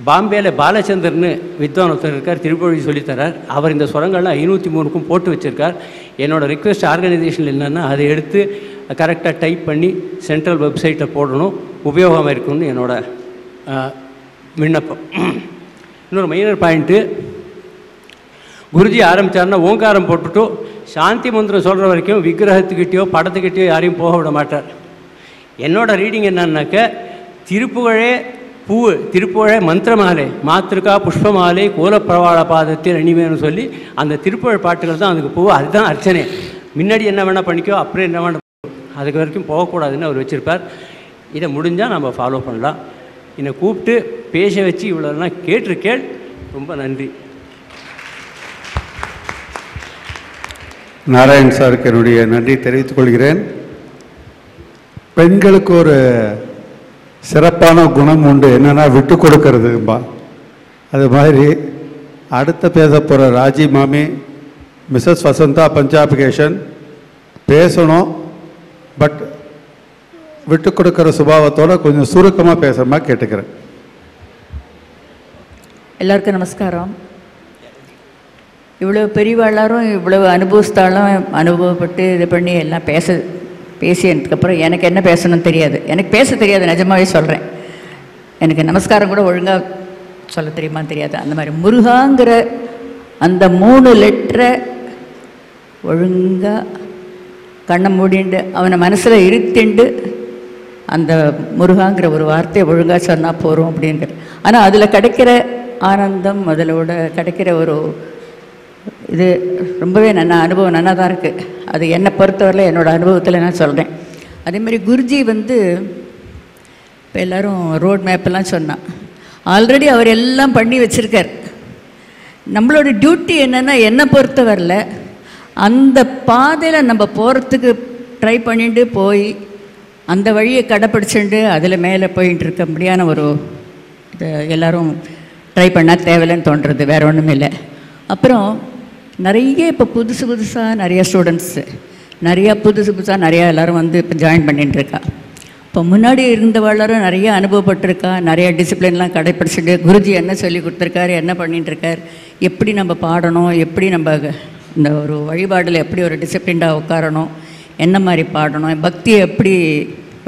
பாம்பேயில் பாலச்சந்தர்னு வித்வான் ஒருத்தர் இருக்கார், திருப்பொழி சொல்லித்தரார். அவர் இந்த ஸ்வரங்கள்லாம் 503க்கும் போட்டு வச்சுருக்கார். என்னோடய ரிக்வெஸ்ட் ஆர்கனைசேஷன் என்னென்னா அதை எடுத்து கரெக்டாக டைப் பண்ணி சென்ட்ரல் வெப்சைட்டில் போடணும், உபயோகமாக இருக்கும்னு என்னோடய விண்ணப்பம். இன்னொரு மைனர் பாயிண்ட்டு, குருஜி ஆரம்பித்தார்னா ஓங்காரம் போட்டுட்டு சாந்தி மந்திரம் சொல்கிற வரைக்கும் விக்கிரகத்துக்கிட்டேயோ படத்துக்கிட்டேயோ யாரையும் போக விட மாட்டார். என்னோடய ரீடிங் என்னன்னாக்க திருப்புகழே பூ, திருப்புகழே மந்திரமாலை, மாத்திருக்கா புஷ்பமாலை கோலப்பிரவாள பாதத்தில் அணிவேன்னு சொல்லி அந்த திருப்புகழ் பாட்டுகள் தான் அதுக்கு பூ, அதுதான் அர்ச்சனை. முன்னாடி என்ன வேணால் பண்ணிக்கோ, அப்புறம் என்ன வேணால் அதுக்கு வரைக்கும் போகக்கூடாதுன்னு அவர் வச்சுருப்பார். இதை முடிஞ்சால் நம்ம ஃபாலோ பண்ணலாம். என்னை கூப்பிட்டு பேச வச்சு இவ்வளோலாம் கேட்டிருக்கேள், ரொம்ப நன்றி. நாராயண் சாருக்கு என்னுடைய நன்றி தெரிவித்துக் கொள்கிறேன். பெண்களுக்கு ஒரு சிறப்பான குணம் உண்டு, என்னென்னா விட்டு கொடுக்கறதும்பா. அது மாதிரி அடுத்த பேச போகிற ராஜி மாமி மிஸ்ஸஸ் வசந்தா பஞ்சாபிகேஷன் பேசணும், பட் விட்டு கொடுக்குற சுபாவத்தோடு கொஞ்சம் சுருக்கமாக பேசுகிறமா கேட்டுக்கிறேன். எல்லாருக்கும் நமஸ்காரம். இவ்வளோ பெரியவாளாரும் இவ்வளோ அனுபவஸ்தாலும் அனுபவப்பட்டு இது பண்ணி எல்லாம் பேசினதுக்கப்புறம் எனக்கு என்ன பேசணும்னு தெரியாது, எனக்கு பேச தெரியாது, நிஜமாகவே சொல்கிறேன். எனக்கு நமஸ்காரம் கூட ஒழுங்காக சொல்ல தெரியுமான்னு தெரியாது. அந்த மாதிரி முருகாங்கிற அந்த 3 லெட்டரை ஒழுங்காக கண்ணை மூடிண்டு அவனை மனசில் இருத்திண்டு அந்த முருகாங்கிற ஒரு வார்த்தையை ஒழுங்காக சொன்னால் போகிறோம் அப்படிங்கிற. ஆனால் அதில் கிடைக்கிற ஆனந்தம், அதிலோட கிடைக்கிற ஒரு இது ரொம்பவே அனுபவம் நல்லா தான் இருக்குது. அது என்னை பொறுத்தவரையில் என்னோடய அனுபவத்தில் நான் சொல்கிறேன். அதேமாதிரி குருஜி வந்து இப்போ எல்லோரும் ரோட் மேப்பெல்லாம் சொன்னான், ஆல்ரெடி அவர் எல்லாம் பண்ணி வச்சுருக்கார். நம்மளோட டியூட்டி என்னென்னா என்னை பொறுத்தவரையில் அந்த பாதையில் நம்ம போகிறதுக்கு ட்ரை பண்ணிட்டு போய் அந்த வழியை கடைப்பிடிச்சுட்டு அதில் மேலே போயிட்டு இருக்க முடியாத ஒரு இது எல்லோரும் ட்ரை பண்ணால் தேவையில்லைன்னு தோன்றுறது, வேறு ஒன்றும் இல்லை. அப்புறம் நிறைய இப்போ புதுசாக நிறைய ஸ்டூடெண்ட்ஸு நிறையா எல்லோரும் வந்து இப்போ ஜாயின் பண்ணிட்டுருக்கா. இப்போ முன்னாடி இருந்தவர்களும் நிறைய அனுபவப்பட்டிருக்கா, நிறைய டிசிப்ளின்லாம் கடைப்பிடிச்சிட்டு குருஜி என்ன சொல்லி கொடுத்துருக்காரு, என்ன பண்ணிட்டுருக்கார், எப்படி நம்ம பாடணும், எப்படி நம்ம இந்த ஒரு வழிபாடில் எப்படி ஒரு டிசிப்ளின்டாக உட்காரணும், என்ன மாதிரி பாடணும், பக்தியை எப்படி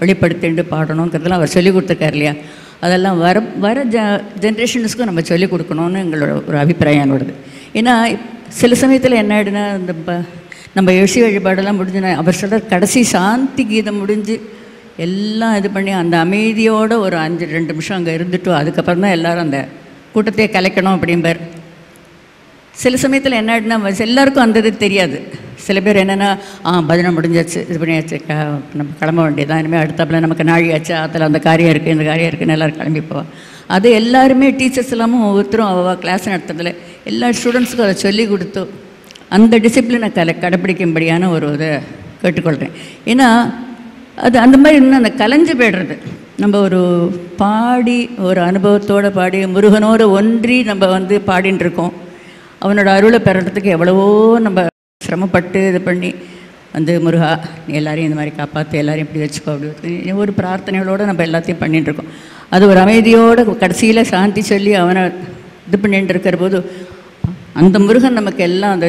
வெளிப்படுத்திட்டு பாடணுங்கிறதெல்லாம் அவர் சொல்லிக் கொடுத்துருக்கார் இல்லையா. அதெல்லாம் வர ஜென்ரேஷன்ஸுக்கும் நம்ம சொல்லிக் கொடுக்கணுன்னு எங்களோட ஒரு அபிப்பிராயம் என்னோடது. ஏன்னா சில சமயத்தில் என்ன ஆகிடுனா நம்ம எழுச்சி வழிபாடெல்லாம் முடிஞ்சுனா அவர் சொல்கிற கடைசி சாந்தி கீதம் முடிஞ்சு எல்லாம் இது பண்ணி அந்த அமைதியோடு ஒரு 5-2 நிமிஷம் அங்கே இருந்துட்டோம், அதுக்கப்புறம் தான் எல்லோரும் அந்த கூட்டத்தையே கலைக்கணும் அப்படிம்பார். சில சமயத்தில் என்ன ஆகிடுனா எல்லாருக்கும் அந்த இது தெரியாது. சில பேர் என்னென்னா பஜனை முடிஞ்சாச்சு, இது பண்ணியாச்சு, நம்ம கிளம்ப வேண்டியதான், இனிமேல் அடுத்தாப்பில் நமக்கு நாழியாச்சு, அதில் அந்த காரியம் இருக்குது, இந்த காரியம் இருக்குதுன்னு எல்லோரும் கிளம்பி போவாள். அது எல்லாருமே டீச்சர்ஸ் எல்லாமும் ஒவ்வொருத்தரும் அவள் கிளாஸ் நடத்துறதுல எல்லா ஸ்டூடெண்ட்ஸுக்கும் அதை சொல்லிக் கொடுத்து அந்த டிசிப்ளினை கடைப்பிடிக்கும்படியான ஒரு இதை கேட்டுக்கொள்கிறேன். ஏன்னா அது அந்த மாதிரி இன்னும் அந்த கலைஞ்சு போய்டுறது. நம்ம ஒரு பாடி ஒரு அனுபவத்தோடு பாடி முருகனோடு ஒன்றி நம்ம வந்து பாடின்னு இருக்கோம். அவனோட அருளை பெறறதுக்கு எவ்வளவோ நம்ம சிரமப்பட்டு இது பண்ணி வந்து முருகா நீ எல்லாரையும் இந்த மாதிரி காப்பாற்று, எல்லாரையும் இப்படி வச்சுக்கோ, அப்படி ஒரு பிரார்த்தனைகளோடு நம்ம எல்லாத்தையும் பண்ணிகிட்ருக்கோம். அது ஒரு அமைதியோடு கடைசியில் சாந்தி சொல்லி அவனை இது பண்ணிட்டு இருக்கிற போது அந்த முருகன் நமக்கு எல்லாம் அந்த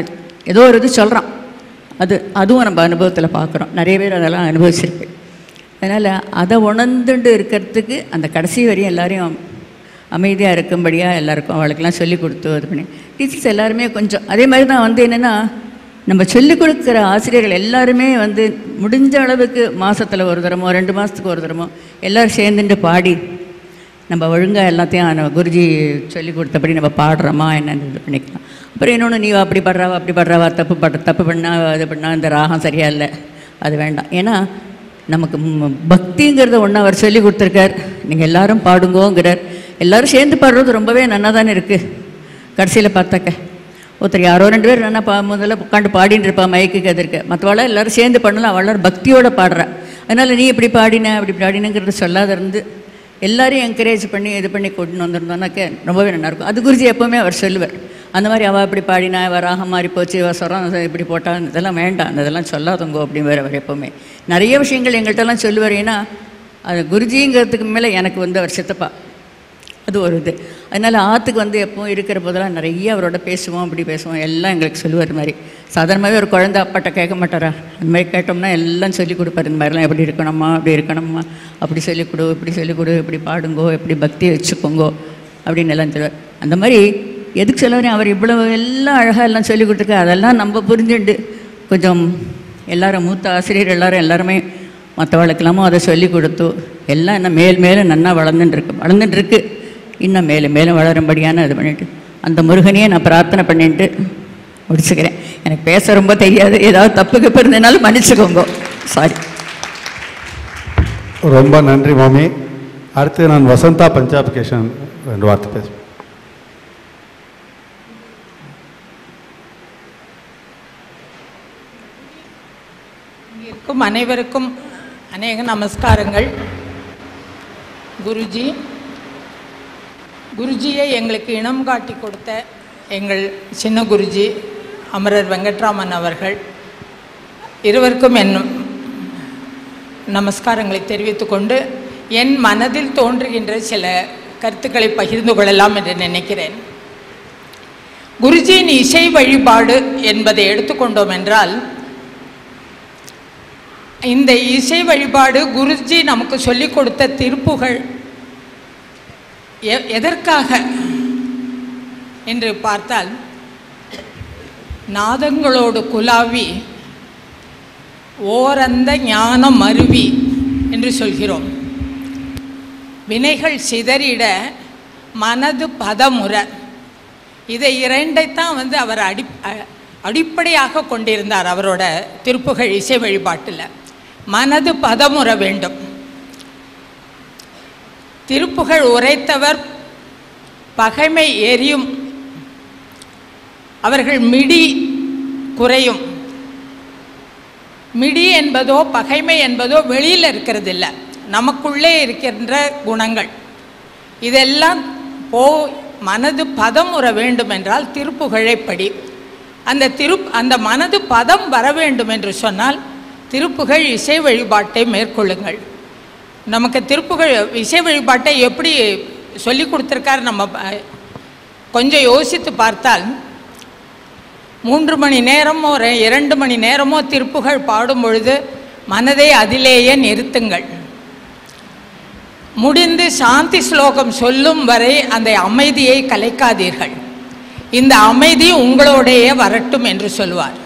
ஏதோ ஒரு இது சொல்கிறான். அதுவும் நம்ம அனுபவத்தில் பார்க்குறோம். நிறைய பேர் அதெல்லாம் அனுபவிச்சிருக்கு. அதனால் அதை உணர்ந்துட்டு இருக்கிறதுக்கு அந்த கடைசி வரையும் எல்லாரையும் அமைதியாக இருக்கும்படியாக எல்லாருக்கும் அவளுக்கெல்லாம் சொல்லிக் கொடுத்து இது பண்ணி டீச்சர்ஸ் எல்லாருமே கொஞ்சம் அதே மாதிரி தான் வந்து என்னென்னா நம்ம சொல்லிக் கொடுக்குற ஆசிரியர்கள் எல்லாருமே வந்து முடிஞ்ச அளவுக்கு மாதத்தில் ஒரு தரமோ 2 மாதத்துக்கு ஒரு தரமோ எல்லோரும் சேர்ந்துட்டு பாடி நம்ம ஒழுங்காக எல்லாத்தையும் குருஜி சொல்லிக் கொடுத்தபடி நம்ம பாடுறோமா என்னென்னு இது பண்ணிக்கலாம். அப்புறம் இன்னொன்று நீ அப்படி பாடுறாவா தப்பு பண்ணால் அது பண்ணால் இந்த ராகம் சரியா இல்லை, அது வேண்டாம். ஏன்னா நமக்கு பக்திங்கிறத ஒன்று அவர் சொல்லி கொடுத்துருக்கார். நீங்கள் எல்லோரும் பாடுங்கோங்கிறார். எல்லோரும் சேர்ந்து பாடுறது ரொம்பவே நல்லா தானே இருக்குது. கடைசியில் பார்த்தாக்க ஒருத்தர் யாரோ 2 பேர் என்ன முதல்ல உட்காந்து பாடின்னு இருப்பா மைக்குக்கு எதிர்க்க, மற்றவாள் எல்லோரும் சேர்ந்து பண்ணலாம், அவள் பக்தியோடு பாடுறா. அதனால் நீ இப்படி பாடின அப்படி பாடினங்கிறது சொல்லாத இருந்து எல்லோரையும் என்கரேஜ் பண்ணி இது பண்ணி கொண்டு வந்திருந்தோன்னாக்க ரொம்பவே நல்லாயிருக்கும். அது குருஜி எப்போவுமே அவர் சொல்லுவார், அந்த மாதிரி அவள் இப்படி பாடினா இவள் ராகம் மாறி போச்சு, இவள் சொரம் இப்படி போட்டால் இதெல்லாம் வேண்டாம், இதெல்லாம் சொல்லாதவங்க அப்படிங்கிற அவர் எப்போவுமே நிறைய விஷயங்கள் எங்கள்கிட்டலாம் சொல்லுவார். ஏன்னா அது குருஜிங்கிறதுக்கு மேலே எனக்கு அவர் சித்தப்பா, அது ஒரு இது. அதனால் ஆற்றுக்கு எப்பவும் இருக்கிற போதெல்லாம் நிறைய அவரோட பேசுவோம், அப்படி பேசுவோம், எல்லாம் எங்களுக்கு சொல்லுவார். மாதிரி சாதாரணமாகவே ஒரு குழந்தை அப்பாட்ட கேட்க மாட்டாரா, அந்த மாதிரி கேட்டோம்னா எல்லாம் சொல்லிக் கொடுப்பார். இந்த மாதிரிலாம் எப்படி இருக்கணுமா, அப்படி இருக்கணுமா, அப்படி சொல்லிக் கொடு, இப்படி சொல்லிக் கொடு, இப்படி பாடுங்கோ, எப்படி பக்தியை வச்சுக்கோங்கோ அப்படின்னு எல்லாம் சொல்லுவார். அந்த மாதிரி எதுக்கு சொல்லுவார், அவர் இவ்வளோ எல்லாம் அழகாக எல்லாம் சொல்லிக் கொடுத்துருக்காரு. அதெல்லாம் நம்ம புரிஞ்சுண்டு கொஞ்சம் எல்லாரும் மூத்த ஆசிரியர் எல்லாருமே மற்றவளுக்கெல்லாமோ அதை சொல்லிக் கொடுத்து எல்லாம் இன்னும் மேலும் நன்னா வளர்ந்துட்டுருக்கு. இன்னும் மேலும் வளரும்படியான இது பண்ணிட்டு அந்த முருகனையே நான் பிரார்த்தனை பண்ணிட்டு முடிச்சுக்கிறேன். எனக்கு பேச ரொம்ப தெரியாது, ஏதாவது தப்புக்கு இருந்ததுனாலும் மன்னிச்சுக்கோங்க, சாரி. ரொம்ப நன்றி மாமி. அடுத்து நான் வசந்தா பஞ்சாப் கேஷன் 2 வார்த்தை பேசுவேன். இருக்கும் அனைவருக்கும் அநேக நமஸ்காரங்கள். குருஜியை எங்களுக்கு இனம் காட்டி கொடுத்த எங்கள் சின்ன குருஜி அமரர் வெங்கட்ராமன் அவர்கள் இருவருக்கும் என் நமஸ்காரங்களை தெரிவித்துக்கொண்டு என் மனதில் தோன்றுகின்ற சில கருத்துக்களை பகிர்ந்து கொள்ளலாம் என்று நினைக்கிறேன். குருஜியின் இசை வழிபாடு என்பதை எடுத்துக்கொண்டோம் என்றால், இந்த இசை வழிபாடு குருஜி நமக்கு சொல்லிக் கொடுத்த திருப்புகழ் எதற்காக என்று பார்த்தால், நாதங்களோடு குலாவி ஓரந்த ஞானம் அருவி என்று சொல்கிறோம். வினைகள் சிதறிட மனது பதமுற, இதை இரண்டைத்தான் அவர் அடிப்படையாக கொண்டிருந்தார் அவரோட திருப்புகழ் இசை வழிபாட்டில். மனது பதமுற வேண்டும். திருப்புகழ் உரைத்தவர் பகைமை எரியும், அவர்கள் மிடி குறையும். மிடி என்பதோ பகைமை என்பதோ வெளியில் இருக்கிறது இல்லை, நமக்குள்ளே இருக்கின்ற குணங்கள். இதெல்லாம் மனது பதம் உற வேண்டும் என்றால் திருப்புகழை படி. அந்த மனது பதம் வர வேண்டும் என்று சொன்னால் திருப்புகழ் இசை வழிபாட்டை மேற்கொள்ளுங்கள். நமக்கு திருப்புகழ் இசை வழிபாட்டை எப்படி சொல்லி கொடுத்துருக்காரு நம்ம கொஞ்சம் யோசித்து பார்த்தால், 3 மணி நேரமோ 2 மணி நேரமோ திருப்புகழ் பாடும் பொழுது மனதை அதிலேயே நிறுத்துங்கள். முடிந்து சாந்தி ஸ்லோகம் சொல்லும் வரை அந்த அமைதியை கலைக்காதீர்கள். இந்த அமைதி உங்களோடையே வரட்டும் என்று சொல்லுவார்.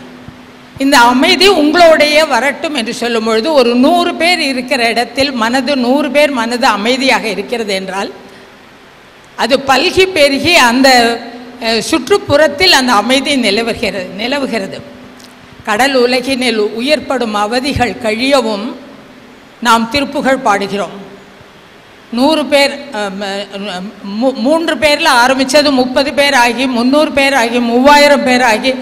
இந்த அமைதி உங்களோடையே வரட்டும் என்று சொல்லும் பொழுது, ஒரு 100 பேர் இருக்கிற இடத்தில் 100 பேர் மனது அமைதியாக இருக்கிறது என்றால், அது பல்கி பெருகி அந்த சுற்றுப்புறத்தில் அந்த அமைதி நிலவுகிறது. கடல் உலகினில் உயர்படும் அவதிகள் கழியவும் நாம் திருப்புகழ் பாடுகிறோம். 100 பேர் 3 பேரில் ஆரம்பித்தது 30 பேர் ஆகி 300 பேர் ஆகி 3000 பேர் ஆகி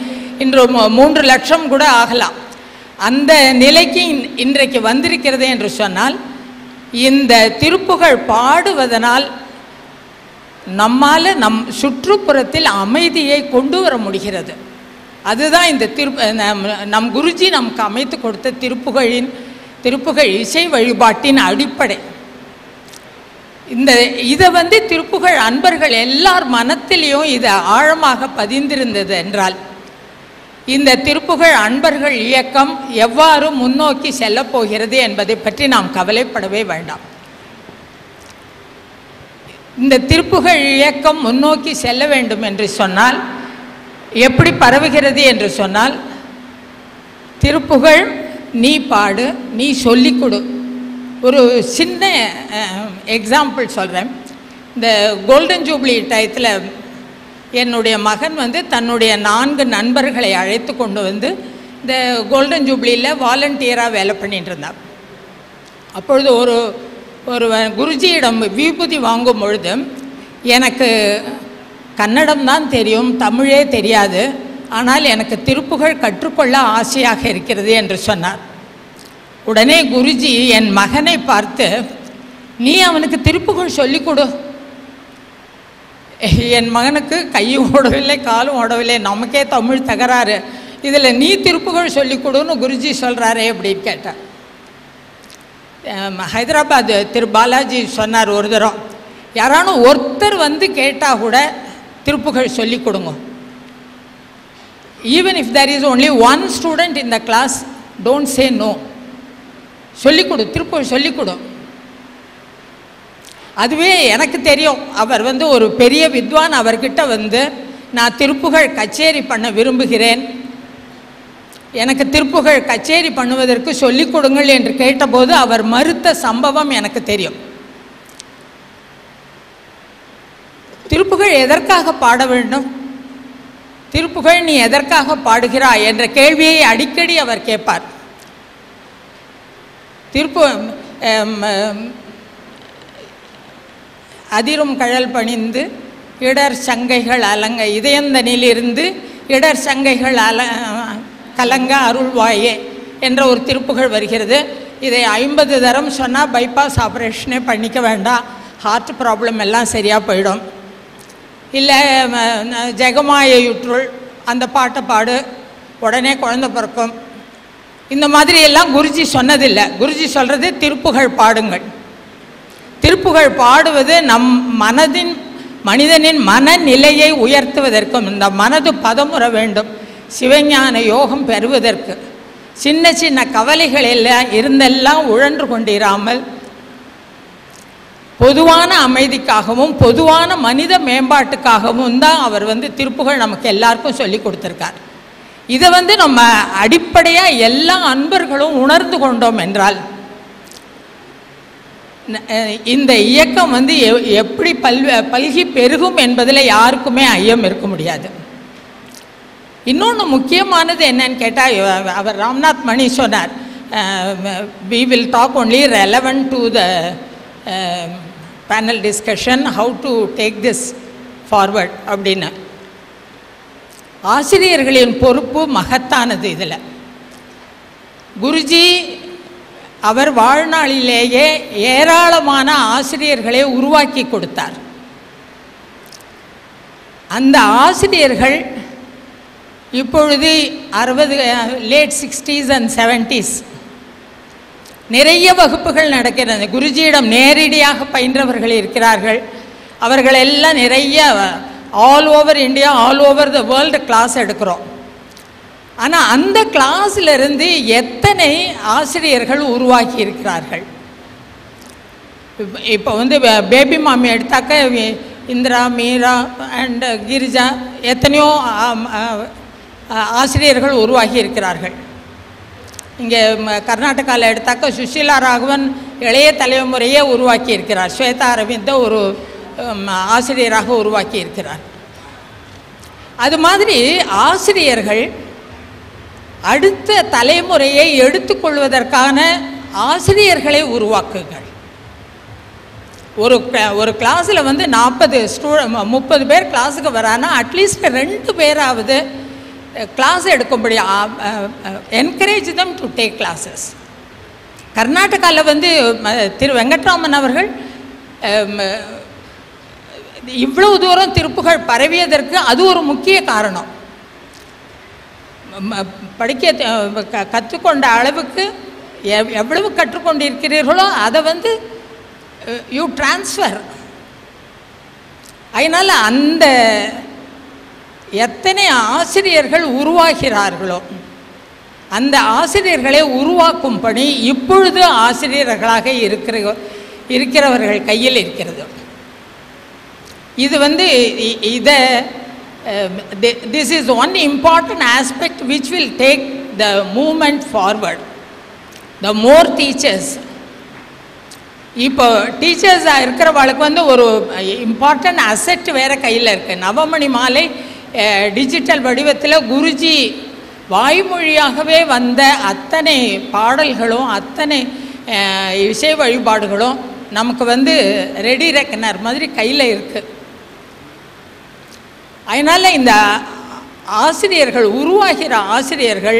இன்று 3 லட்சம் கூட ஆகலாம். அந்த நிலைக்கு இன்றைக்கு வந்திருக்கிறது என்று சொன்னால், இந்த திருப்புகழ் பாடுவதனால் நம்மால் நம் சுற்றுப்புறத்தில் அமைதியை கொண்டு வர முடிகிறது. அதுதான் இந்த நம் குருஜி நமக்கு அமைத்து கொடுத்த திருப்புகழ் இசை வழிபாட்டின் அடிப்படை. இதை திருப்புகழ் அன்பர்கள் எல்லார் மனத்திலையும் இது ஆழமாக பதிந்திருந்தது என்றால், இந்த திருப்புகழ் அன்பர்கள் இயக்கம் எவ்வாறு முன்னோக்கி செல்லப் போகிறது என்பதை பற்றி நாம் கவலைப்படவே வேண்டாம். இந்த திருப்புகழ் இயக்கம் முன்னோக்கி செல்ல வேண்டும் என்று சொன்னால் எப்படி பரவுகிறது என்று சொன்னால், திருப்புகழ் நீ பாடு, நீ சொல்லிக் கொடு. ஒரு சின்ன எக்ஸாம்பிள் சொல்கிறேன். இந்த கோல்டன் ஜூப்ளி டயத்தில் என்னுடைய மகன் தன்னுடைய 4 நண்பர்களை அழைத்து கொண்டு இந்த கோல்டன் ஜூப்ளியில் வாலண்டியராக வேலை பண்ணிட்டு இருந்தார். அப்பொழுது ஒரு குருஜியிடம் விபூதி வாங்கும் பொழுது, எனக்கு கன்னடம் தான் தெரியும், தமிழே தெரியாது, ஆனால் எனக்கு திருப்புகழ் கற்றுக்கொள்ள ஆசையாக இருக்கிறது என்று சொன்னார். உடனே குருஜி என் மகனை பார்த்து, நீ அவனுக்கு திருப்புகழ் சொல்லிக் கொடு. என் மகனுக்கு கையும் ஓடவில்லை, காலும் ஓடவில்லை, நமக்கே தமிழ் தகராறு, இதில் நீ திருப்புகழ் சொல்லிக் கொடுன்னு குருஜி சொல்கிறாரே அப்படின்னு கேட்டார். ஹைதராபாத் திரு பாலாஜி சொன்னார் ஒரு தரம், யாரானும் ஒருத்தர் வந்து கேட்டால் கூட திருப்புகழ் சொல்லிக் கொடுங்க. Even if there is only one student in the class, don't say no. சொல்லிக் கொடு, திருப்புகழ் சொல்லிக் கொடு. அதுவே எனக்கு தெரியும், அவர் வந்து ஒரு பெரிய வித்வான், அவர்கிட்ட வந்து நான் திருப்புகழ் கச்சேரி பண்ண விரும்புகிறேன், எனக்கு திருப்புகழ் கச்சேரி பண்ணுவதற்கு சொல்லிக் கொடுங்கள் என்று கேட்டபோது அவர் மறுத்த சம்பவம் எனக்கு தெரியும். திருப்புகழ் எதற்காக பாட வேண்டும், திருப்புகழ் நீ எதற்காக பாடுகிறாய் என்ற கேள்வியை அடிக்கடி அவர் கேட்பார். அதிரும் கழல் பணிந்து இடர் சங்கைகள் அலங்க, இதயந்தனிலிருந்து இடர் சங்கைகள் கலங்க அருள்வாயே என்ற ஒரு திருப்புகழ் வருகிறது. இதை 50 தரம் சொன்னால் பைபாஸ் ஆப்ரேஷனே பண்ணிக்க வேண்டாம், ஹார்ட் ப்ராப்ளம் எல்லாம் சரியாக போயிடும். இல்லை ஜெகமாயுற்றுள் அந்த பாட்டை பாடு, உடனே குழந்தை பிறக்கும். இந்த மாதிரி எல்லாம் குருஜி சொன்னதில்லை. குருஜி சொல்கிறது திருப்புகழ் பாடுங்கள். திருப்புகழ் பாடுவது நம் மனிதனின் மனநிலையை உயர்த்துவதற்கும், இந்த மனது பதமுற வேண்டும், சிவஞான யோகம் பெறுவதற்கு, சின்ன சின்ன கவலைகள் எல்லாம் இருந்தெல்லாம் உழன்று கொண்டிராமல் பொதுவான அமைதிக்காகவும் பொதுவான மனித மேம்பாட்டுக்காகவும் தான் அவர் வந்து திருப்புகழ் நமக்கு எல்லாருக்கும் சொல்லி கொடுத்துருக்கார். இதை வந்து நம்ம அடிப்படையாக எல்லா அன்பர்களும் உணர்ந்து கொண்டோம் என்றால் இந்த இயக்கம் வந்து எப்படி பல்கி பெருகும் என்பதில் யாருக்குமே ஐயம் இருக்க முடியாது. இன்னொன்று முக்கியமானது என்னன்னு கேட்டால், அவர் ராம்நாத் மணி சொன்னார், we will talk only relevant to the panel discussion, how to take this forward அப்படின்னு. ஆசிரியர்களின் பொறுப்பு மகத்தானது. இதில் குருஜி அவர் வாழ்நாளிலேயே ஏராளமான ஆசிரியர்களை உருவாக்கி கொடுத்தார். அந்த ஆசிரியர்கள் இப்பொழுது 60 லேட் 60s and 70s நிறைய வகுப்புகள் நடக்கிறது. குருஜியிடம் நேரடியாக பயின்றவர்கள் இருக்கிறார்கள். அவர்கள் எல்லாம் நிறைய all over India, all over the world class எடுக்கிறோம். ஆனால் அந்த கிளாஸிலிருந்து எத்தனை ஆசிரியர்கள் உருவாக்கி இருக்கிறார்கள். இப்போ வந்து பேபி மாமி எடுத்தாக்க இந்திரா, மீரா அண்ட் கிரிஜா, எத்தனையோ ஆசிரியர்கள் உருவாகி இருக்கிறார்கள். இங்கே கர்நாடகாவில் எடுத்தாக்க சுஷீலா ராகவன் இளைய தலைமுறையே உருவாக்கி இருக்கிறார். ஸ்வேதா அரவிந்த ஒரு ஆசிரியராக உருவாக்கி இருக்கிறார். அது மாதிரி ஆசிரியர்கள் அடுத்த தலைமுறையை எடுத்துக்கொள்வதற்கான ஆசிரியர்களை உருவாக்குங்கள். ஒரு கிளாஸில் வந்து 30 பேர் கிளாஸுக்கு வரானா அட்லீஸ்ட் 2 பேராவது கிளாஸ் எடுக்கும்படி encourage them to take classes. கர்நாடகாவில் வந்து திரு வெங்கட்ராமன் அவர்கள் இவ்வளவு தூரம் திருப்புகழ் பரவியதற்கு அது ஒரு முக்கிய காரணம். கற்றுக்கொண்ட அளவுக்கு எவ்வளவு கற்றுக்கொண்டிருக்கிறீர்களோ அதை வந்து யூ டிரான்ஸ்ஃபர். அதனால் அந்த எத்தனை ஆசிரியர்கள் உருவாகிறார்களோ அந்த ஆசிரியர்களை உருவாக்கும் பணி இப்பொழுது ஆசிரியர்களாக இருக்கிறவர்கள் கையில் இருக்கிறது. இது வந்து this is one important aspect which will take the movement forward. The more teachers, இப்போ டீச்சர்ஸாக இருக்கிறவளுக்கு வந்து ஒரு இம்பார்ட்டன்ட் அசெட் வேறு கையில் இருக்குது. நவமணி மாலை டிஜிட்டல் வடிவத்தில் குருஜி வாய்மொழியாகவே வந்த அத்தனை பாடல்களும் அத்தனை இசை வழிபாடுகளும் நமக்கு வந்து ரெடி ரெக்கனர் மாதிரி கையில் இருக்குது. அதனால் இந்த ஆசிரியர்கள், உருவாகிற ஆசிரியர்கள்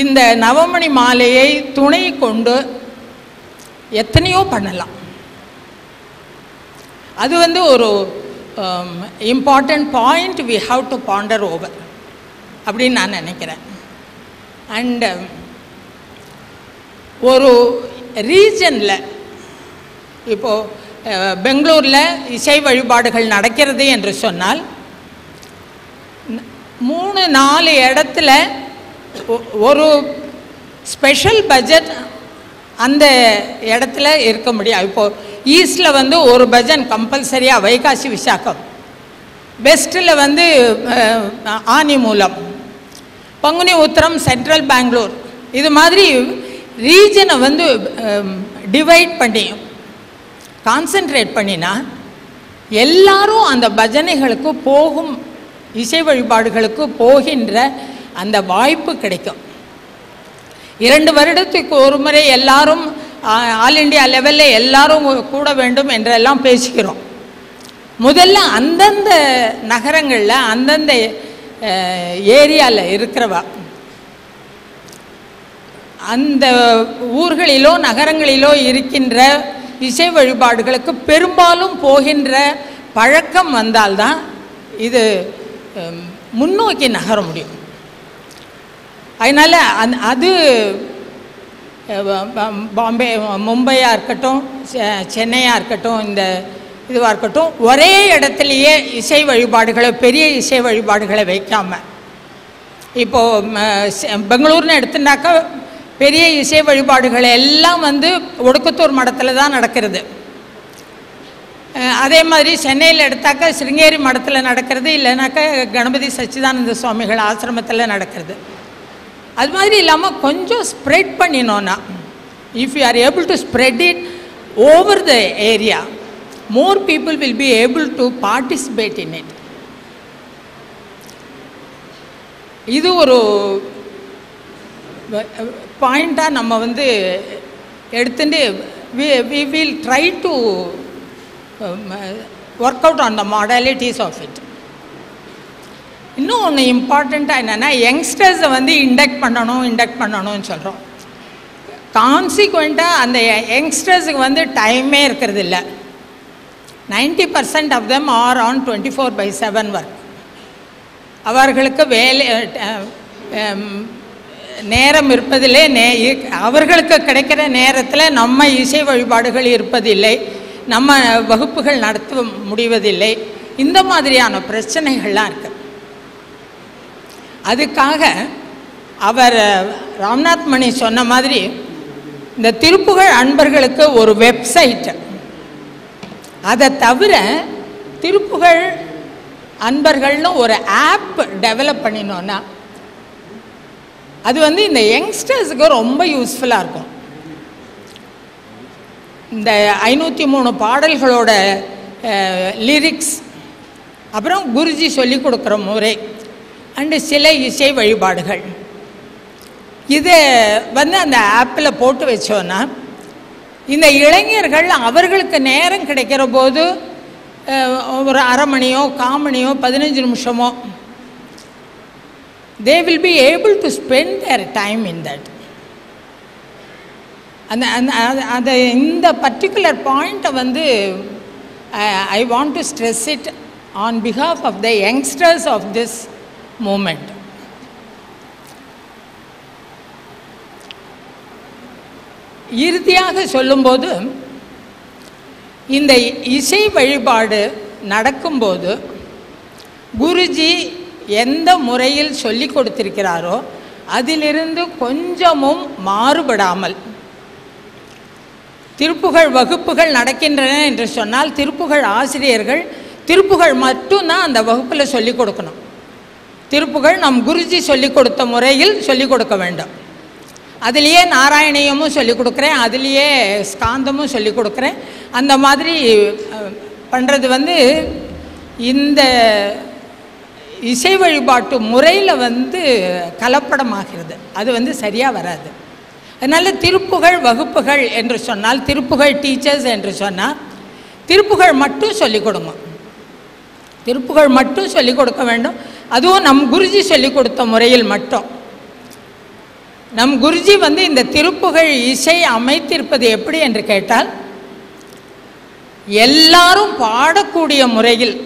இந்த நவமணி மாலையை துணை கொண்டு எத்தனையோ பண்ணலாம். அது வந்து ஒரு important point we have to ponder over அப்படின்னு நான் நினைக்கிறேன். அண்டு ஒரு ரீஜனில் இப்போது பெங்களூரில் இசை வழிபாடுகள் நடக்கிறது என்று சொன்னால் 3-4 இடத்துல ஒரு ஸ்பெஷல் பட்ஜெட் அந்த இடத்துல இருக்க முடியாது. இப்போது ஈஸ்டில் வந்து ஒரு பஜன் கம்பல்சரியாக வைகாசி விசாகம், வெஸ்ட்டில் வந்து ஆனி மூலம், பங்குனி உத்திரம் சென்ட்ரல் பெங்களூர், இது மாதிரி ரீஜனை வந்து டிவைட் பண்ணி கான்சென்ட்ரேட் பண்ணினா எல்லாரும் அந்த பஜனைகளுக்கு போகும், இசை வழிபாடுகளுக்கு போகின்ற அந்த வாய்ப்பு கிடைக்கும். 2 வருடத்துக்கு ஒரு முறை எல்லாரும் ஆல் இண்டியா லெவலில் எல்லாரும் கூட வேண்டும் என்றெல்லாம் பேசிக்கிறோம். முதல்ல அந்தந்த நகரங்களில் அந்தந்த ஏரியாவில் இருக்கிறவா அந்த ஊர்களிலோ நகரங்களிலோ இருக்கின்ற இசை வழிபாடுகளுக்கு பெரும்பாலும் போகின்ற பழக்கம் வந்தால்தான் இது முன்னோக்கி நகர முடியும். அதனால் அது பாம்பே, மும்பையாக இருக்கட்டும், சென்னையாக இருக்கட்டும், இந்த இதுவாக இருக்கட்டும், ஒரே இடத்துலையே இசை வழிபாடுகளை, பெரிய இசை வழிபாடுகளை வைக்காமல், இப்போது பெங்களூர்னு எடுத்துனாக்கா பெரிய இசை வழிபாடுகள் எல்லாம் வந்து ஒடுக்கத்தூர் மடத்தில் தான் நடக்கிறது. அதே மாதிரி சென்னையில் எடுத்தாக்கா சிருங்கேரி மடத்தில் நடக்கிறது, இல்லைனாக்கா கணபதி சச்சிதானந்த சுவாமிகள் ஆசிரமத்தில் நடக்கிறது. அது மாதிரி இல்லாமல் கொஞ்சம் ஸ்ப்ரெட் பண்ணினோன்னா, if you are able to spread it over the area, more people will be able to participate in it. இது ஒரு பாயிண்ட்டாக நம்ம வந்து எடுத்துட்டு we will try to work out on the modalities of it. இன்னும் ஒன்று இம்பார்ட்டண்ட்டாக என்னென்னா, யங்ஸ்டர்ஸை வந்து இண்டக்ட் பண்ணணும்னு சொல்கிறோம். கான்சிக்வெண்ட்டாக அந்த யங்ஸ்டர்ஸுக்கு வந்து டைமே இருக்கிறது இல்லை. 90% of them are on 24/7 work. அவர்களுக்கு வேலை நேரம் இருப்பதில்லை. அவர்களுக்கு கிடைக்கிற நேரத்தில் நம்ம இசை வழிபாடுகள் இருப்பதில்லை, நம்ம வகுப்புகள் நடத்த முடிவதில்லை. இந்த மாதிரியான பிரச்சனைகள்லாம் இருக்குது. அதுக்காக அவர் ராம்நாத் மணி சொன்ன மாதிரி இந்த திருப்புகழ் அன்பர்களுக்கு ஒரு வெப்சைட், அதை தவிர திருப்புகழ் அன்பர்கள்னு ஒரு ஆப் டெவலப் பண்ணினோன்னா அது வந்து இந்த யங்ஸ்டர்ஸுக்கு ரொம்ப யூஸ்ஃபுல்லாக இருக்கும். இந்த 503 பாடல்களோட லிரிக்ஸ், அப்புறம் குருஜி சொல்லி கொடுக்குற முறை, அண்டு சில இசை வழிபாடுகள், இதை வந்து அந்த ஆப்பில் போட்டு வச்சோன்னா இந்த இளைஞர்கள் அவர்களுக்கு நேரம் கிடைக்கிற போது ஒரு அரை மணியோ 1/4 மணியோ 15 நிமிஷமோ they will be able to spend their time in that. அந்த இந்த பர்டிகுலர் பாயிண்ட்டை வந்து I want to stress it on behalf of the youngsters of this movement. இறுதியாக சொல்லும்போது, இந்த இசை வழிபாடு நடக்கும்போது குருஜி எந்த முறையில் சொல்லி கொடுத்திருக்கிறாரோ அதிலிருந்து கொஞ்சமும் மாறுபடாமல், திருப்புகழ் வகுப்புகள் நடக்கின்றன என்று சொன்னால் திருப்புகழ் ஆசிரியர்கள் திருப்புகழ் மட்டும்தான் அந்த வகுப்பில் சொல்லிக் கொடுக்கணும். திருப்புகழ் நம் குருஜி சொல்லிக் கொடுத்த முறையில் சொல்லிக் கொடுக்க வேண்டும். அதுலேயே நாராயணியமும் சொல்லிக் கொடுக்குறேன், அதுலேயே ஸ்காந்தமும் சொல்லிக் கொடுக்குறேன். அந்த மாதிரி பண்ணுறது வந்து இந்த இசை வழிபாட்டு முறையில் வந்து கலப்படமாகிறது. அது வந்து சரியாக வராது. அதனால் திருப்புகழ் வகுப்புகள் என்று சொன்னால், திருப்புகழ் டீச்சர்ஸ் என்று சொன்னால் திருப்புகழ் மட்டும் சொல்லிக் கொடுங்க, திருப்புகழ் மட்டும் சொல்லிக் கொடுக்க வேண்டும். அதுவும் நம் குருஜி சொல்லிக் கொடுத்த முறையில் மட்டும். நம் குருஜி இந்த திருப்புகழ் இசை அமைத்திருப்பது எப்படி என்று கேட்டால், எல்லாரும் பாடக்கூடிய முறையில்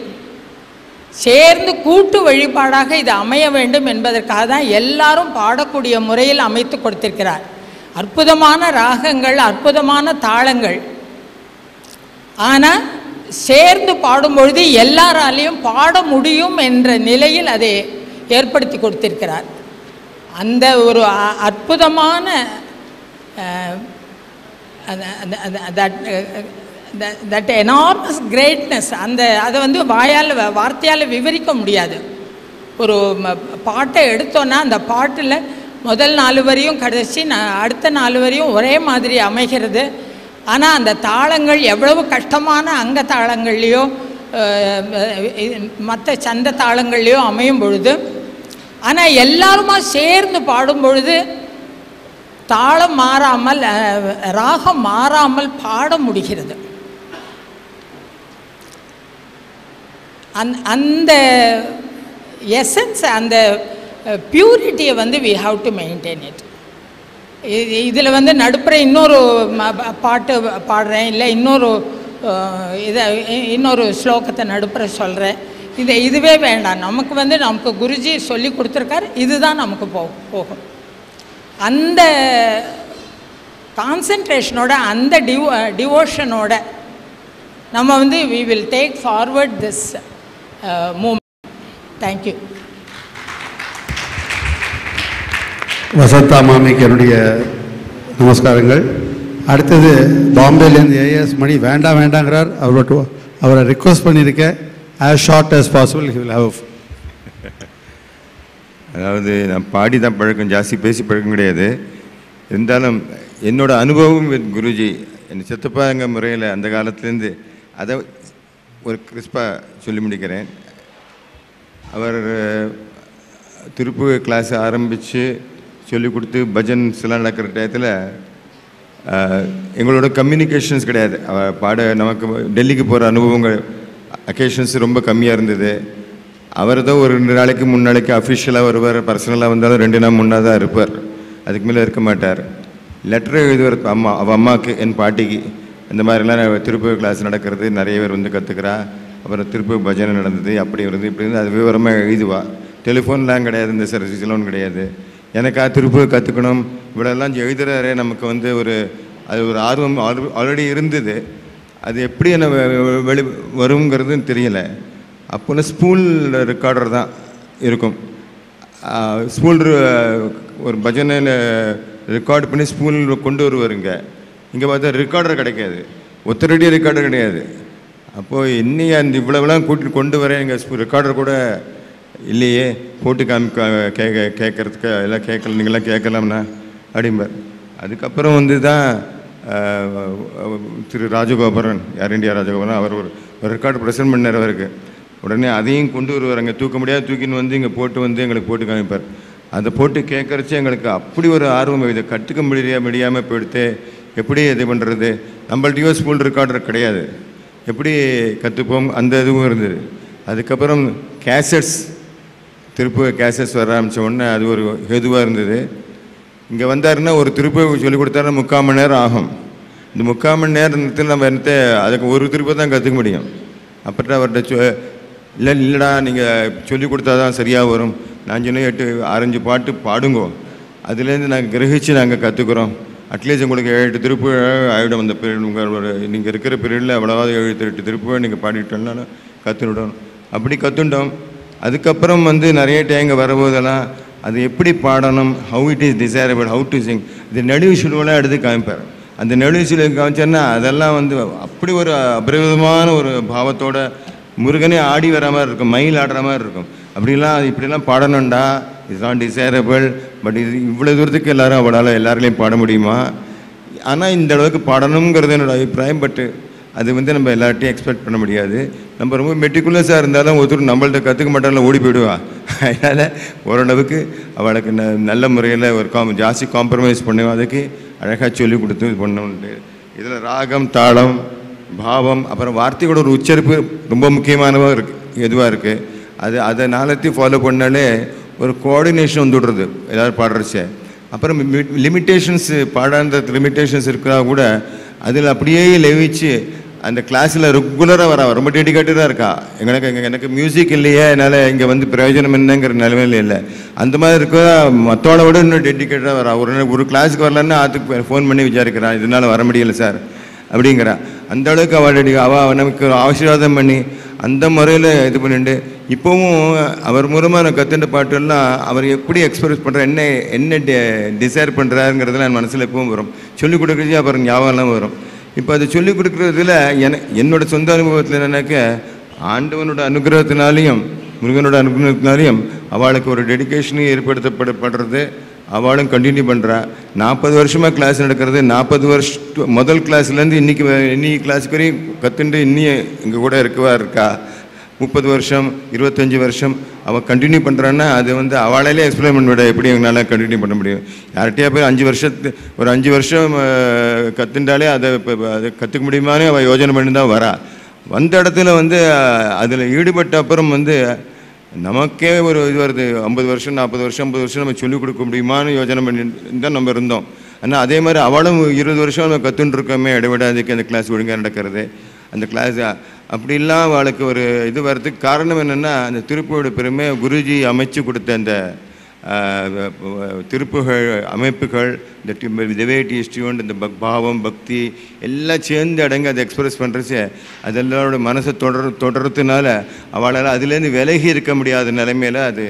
சேர்ந்து கூட்டு வழிபாடாக இது அமைய வேண்டும் என்பதற்காக தான் எல்லாரும் பாடக்கூடிய முறையில் அமைத்து கொடுத்திருக்கிறார். அற்புதமான ராகங்கள், அற்புதமான தாளங்கள். ஆனால் சேர்ந்து பாடும்பொழுது எல்லாராலையும் பாட முடியும் என்ற நிலையில் அதை ஏற்படுத்தி கொடுத்திருக்கிறார். அந்த ஒரு அற்புதமான தட் எனார்மஸ் கிரேட்னஸ், அதை வார்த்தையால் விவரிக்க முடியாது. ஒரு பாட்டை எடுத்தோன்னா அந்த பாட்டில் முதல் 4 வரியும் கடைசி அடுத்த 4 வரியும் ஒரே மாதிரி அமைகிறது. ஆனால் அந்த தாளங்கள் எவ்வளவு கஷ்டமான அங்க தாளங்கள்லேயோ மற்ற சந்த தாளங்கள்லேயோ அமையும் பொழுது, ஆனால் எல்லாருமா சேர்ந்து பாடும் பொழுது தாளம் மாறாமல், ராகம் மாறாமல் பாட முடிகிறது. அந்த எசன்ஸ், அந்த பியூரிட்டியை we have to maintain it. இதில் நடுப்புற இன்னொரு பாட்டு பாடுறேன், இல்லை இன்னொரு ஸ்லோகத்தை நடுப்புற சொல்கிறேன். இதுவே வேண்டாம். நமக்கு குருஜி சொல்லி கொடுத்துருக்காரு, இதுதான் நமக்கு போகும். அந்த கான்சன்ட்ரேஷனோட, அந்த டிவோஷனோட நம்ம we will take forward this movement. Thank you. Vasantha மாமிக்கு என்னுடைய நமஸ்காரங்கள். அடுத்தது பாம்பேலேருந்து ஏஎஸ் மணி வேண்டாங்கிறார். அவரை ரிக்வஸ்ட் பண்ணியிருக்கேன், as short as possible he will have. அதாவது நான் பாடி தான் பழக்கம், ஜாஸ்தி பேசி பழக்கம் கிடையாது. இருந்தாலும் என்னோட அனுபவம் வித் குருஜி, என் சித்தப்பாங்க முறையில் அந்த காலத்துலேருந்து அதை ஒரு கிறிஸ்பாக சொல்லி முடிக்கிறேன். அவர் திருப்பு கிளாஸ் ஆரம்பித்து சொல்லிக் கொடுத்து பஜன்ஸ்லாம் நடக்கிற டயத்தில் எங்களோட கம்யூனிகேஷன்ஸ் கிடையாது. நமக்கு டெல்லிக்கு போகிற அனுபவங்கள் அக்கேஷன்ஸ் ரொம்ப கம்மியாக இருந்தது. அவர் தான் ஒரு 2 நாளைக்கு 3 நாளைக்கு அஃபிஷியலாக வருவார், பர்சனலாக வந்தாலும் 2 நாள் முன்னாக தான் இருப்பார், அதுக்கு மேலே இருக்க மாட்டார். லெட்டர் எழுதுவார் அவள் அம்மாவுக்கு, என் பாட்டிக்கு. இந்த மாதிரிலாம் திருப்பூர் கிளாஸ் நடக்கிறது, நிறைய பேர் கற்றுக்கிறா. அப்புறம் திருப்பூர் பஜனை நடந்தது, அப்படி வருது இப்படி இருந்து அது விவரமாக எழுதுவா. டெலிஃபோன்லாம் கிடையாது, இந்த சர்வீஸ்லாம் கிடையாது. எனக்கா திருப்பூர் கற்றுக்கணும் இவ்வளோலாம் எழுதுறாரே, நமக்கு அது ஒரு ஆர்வம் ஆல்ரெடி இருந்தது. அது எப்படி என்ன வருங்கிறதுன்னு தெரியலை. அப்போல்லாம் ஸ்பூல் ரெக்கார்டர் தான் இருக்கும். ஸ்பூல் ஒரு பஜனையில் ரெக்கார்டு பண்ணி ஸ்பூல் கொண்டு வருவாருங்க. இங்கே பார்த்தா ரெக்கார்டர் கிடைக்காது, ஒத்தரடி ரெக்கார்டர் கிடையாது. அப்போது இன்னையே அந்த இவ்வளோலாம் கூட்டிட்டு கொண்டு வரேன், எங்கள் ரெக்கார்டர் கூட இல்லையே, போட்டு கேட்கறதுக்கு எல்லாம் கேட்கல, நீங்களாம் கேட்கலாம்னா அப்படிம்பார். அதுக்கப்புறம் தான் திரு ராஜகோபுரன், ஏர் இண்டியா ராஜகோபுரன், அவர் ஒரு ரெக்கார்டு ப்ரெசென்ட் பண்ணார் அவருக்கு. உடனே அதையும் கொண்டு வருவார். அங்கே தூக்க முடியாது, தூக்கின்னு இங்கே போட்டு எங்களுக்கு போட்டு காமிப்பார். அதை போட்டு கேட்குறச்சு எங்களுக்கு அப்படி ஒரு ஆர்வம். இதை கற்றுக்க முடியாமல் போயிடுத்து, எப்படி இது பண்ணுறது, நம்மள்ட்டையோ ஸ்கூல் ரெக்கார்டர் கிடையாது, எப்படி கற்றுப்போம், அந்த இதுவும் இருந்தது. அதுக்கப்புறம் கேசட்ஸ், திருப்பூர் கேசட்ஸ் வர ஆரம்பித்த உடனே அது ஒரு ஹெதுவாக இருந்தது. இங்கே வந்தாருன்னா ஒரு திருப்பூர் சொல்லிக் கொடுத்தாருன்னா 3/4 மணி நேரம் ஆகும். இந்த 3/4 மணி நேரத்தில் நம்ம அதுக்கு ஒரு திருப்பூர் தான் கற்றுக்க முடியும். அப்புறம் அவர்கிட்ட இல்லைடா நீங்கள் சொல்லிக் கொடுத்தா தான் சரியாக வரும், நான் சொன்ன 8-6 பாட்டு பாடுங்கோ, அதுலேருந்து நாங்கள் கிரகிச்சு நாங்கள் கற்றுக்குறோம். அட்லீஸ்ட் உங்களுக்கு 7 திருப்பூர் ஆகிடும். அந்த பீரியட் உங்கள் நீங்கள் இருக்கிற பீரியடில் அவ்வளோவாது 7-8 திருப்பூர் நீங்கள் பாடிட்டோம்னா கற்றுவிடணும். அப்படி கற்றுட்டோம். அதுக்கப்புறம் நிறைய டைங்க வரும்போதெல்லாம் அது எப்படி பாடணும், how it is desirable, how to Singh, இது நடுவு சுழுவெல்லாம் எடுத்து காமிப்பார். அந்த நடுவு சுழுவை காமிச்சோன்னா அதெல்லாம் அப்படி ஒரு அபரிதமான ஒரு பாவத்தோட முருகனே ஆடி வர மாதிரி இருக்கும், மயில் ஆடுற மாதிரி இருக்கும். இப்படிலாம் பாடணும்டா, இட்ஸ் நாட் டிசைரபிள். பட் இது இவ்வளோ தூரத்துக்கு எல்லாராலையும் பாட முடியுமா? ஆனால் இந்த அளவுக்கு பாடணுங்கிறது என்னோடய அபிப்பிராயம். பட்டு அது நம்ம எல்லார்ட்டையும் எக்ஸ்பெக்ட் பண்ண முடியாது. நம்ம ரொம்ப மெட்டிகுலஸாக இருந்தாலும் ஒருத்தர் நம்மள்ட்ட கற்றுக்க மாட்டாலும் ஓடி போயிடுவா. அதனால் ஓரளவுக்கு அவளுக்கு நல்ல முறையில் ஒரு ஜாஸ்தி காம்ப்ரமைஸ் பண்ணுவோம். அதுக்கு அழகாக சொல்லி கொடுத்து இது பண்ணணுன்ட்டு. இதில் ராகம், தாளம், பாவம், அப்புறம் வார்த்தையோட ஒரு உச்சரிப்பு ரொம்ப முக்கியமானதாக இருக்குது, எதுவாக இருக்குது. அதை நாளத்தையும் ஃபாலோ பண்ணாலே ஒரு கோஆர்டினேஷன் வந்துடுறது எல்லோரும் பாடுறச்சே. அப்புறம் லிமிட்டேஷன்ஸ் பாடாந்த லிமிட்டேஷன்ஸ் இருக்கிறா கூட அதில் அப்படியே லெவிச்சு அந்த கிளாஸில் ரெகுலராக வரா, ரொம்ப டெடிக்கேட்டடாக இருக்கா. எனக்கு மியூசிக் இல்லையே, என்னால் இங்கே வந்து பிரயோஜனம் என்னங்கிற நிலைமையில் இல்லை. அந்த மாதிரி இருக்க மற்றோட விட இன்னும் டெடிக்கேட்டடாக வரா. ஒரு கிளாஸுக்கு வரலன்னா அதுக்கு ஃபோன் பண்ணி விசாரிக்கிறான், இதனால் வர முடியலை சார் அப்படிங்கிறான். அந்த அளவுக்கு அவள் நமக்கு ஆசீர்வாதம் பண்ணி அந்த முறையில் இது பண்ணிட்டு இப்போவும் அவர் மூலமாக நான் கற்றுண்ட பாட்டெல்லாம் அவர் எப்படி எக்ஸ்பிரஸ் பண்ணுற என்ன டிசைர் பண்ணுறாருங்கிறதுல என் மனசில் எப்பவும் வரும். சொல்லிக் கொடுக்குறது அப்புறம் ஞாபகம்லாம் வரும். இப்போ அதை சொல்லிக் கொடுக்குறதுல என்னோட சொந்த அனுபவத்தில் என்னன்னாக்க ஆண்டவனோட அனுகிரகத்தினாலையும் முருகனோட அனுகிரகத்தினாலையும் அவளுக்கு ஒரு டெடிக்கேஷனும் ஏற்படுத்தப்படுறது. அவளும் கண்டினியூ பண்ணுறா. 40 வருஷமாக கிளாஸ் நடக்கிறது. 40 வருஷம் முதல் கிளாஸ்லேருந்து இன்னைக்கு கிளாஸுக்கு வரையும் கற்றுண்டு இன்னும் இங்கே கூட இருக்கா. 30 வருஷம் 25 வருஷம் அவள் கண்டினியூ பண்ணுறான்னா அது வந்து அவளாலே எக்ஸ்பிளைன் பண்ணிவிட எப்படி எங்களால் கண்டினியூ பண்ண முடியும். யார்கிட்டயா போய் 5 வருஷம் கற்றுண்டாலே அதை கற்றுக்க முடியுமானே அவள் யோஜனை பண்ணி தான் வரா. வந்த இடத்துல வந்து அதில் ஈடுபட்ட அப்புறம் வந்து நமக்கே ஒரு இது வருது. 50 வருஷம் 40 வருஷம் 50 வருஷம் நம்ம சொல்லிக் கொடுக்க முடியுமான்னு யோஜனை பண்ணி தான் நம்ம இருந்தோம். ஆனால் அதே மாதிரி அவளும் 20 வருஷம் நம்ம கற்றுன்னு இருக்கோமே, இடைவிடாதுக்கு அந்த கிளாஸ் ஒழுங்காக நடக்கிறது. அந்த கிளாஸ் அப்படிலாம் அவளுக்கு ஒரு இது வர்றதுக்கு காரணம் என்னென்னா அந்த திருப்பூரோட பெருமை குருஜி அமைச்சு கொடுத்த அந்த திருப்புகள் அமைப்புகள், இந்த வேட்டி ஸ்டியூண்ட், இந்த பாவம் பக்தி எல்லாம் சேர்ந்து அடங்கி அதை எக்ஸ்பிரஸ் பண்ணுறச்சு அதெல்லாரோட மனசை தொடர்றதுனால அவளால் அதுலேருந்து விலகி இருக்க முடியாத நிலைமையில் அது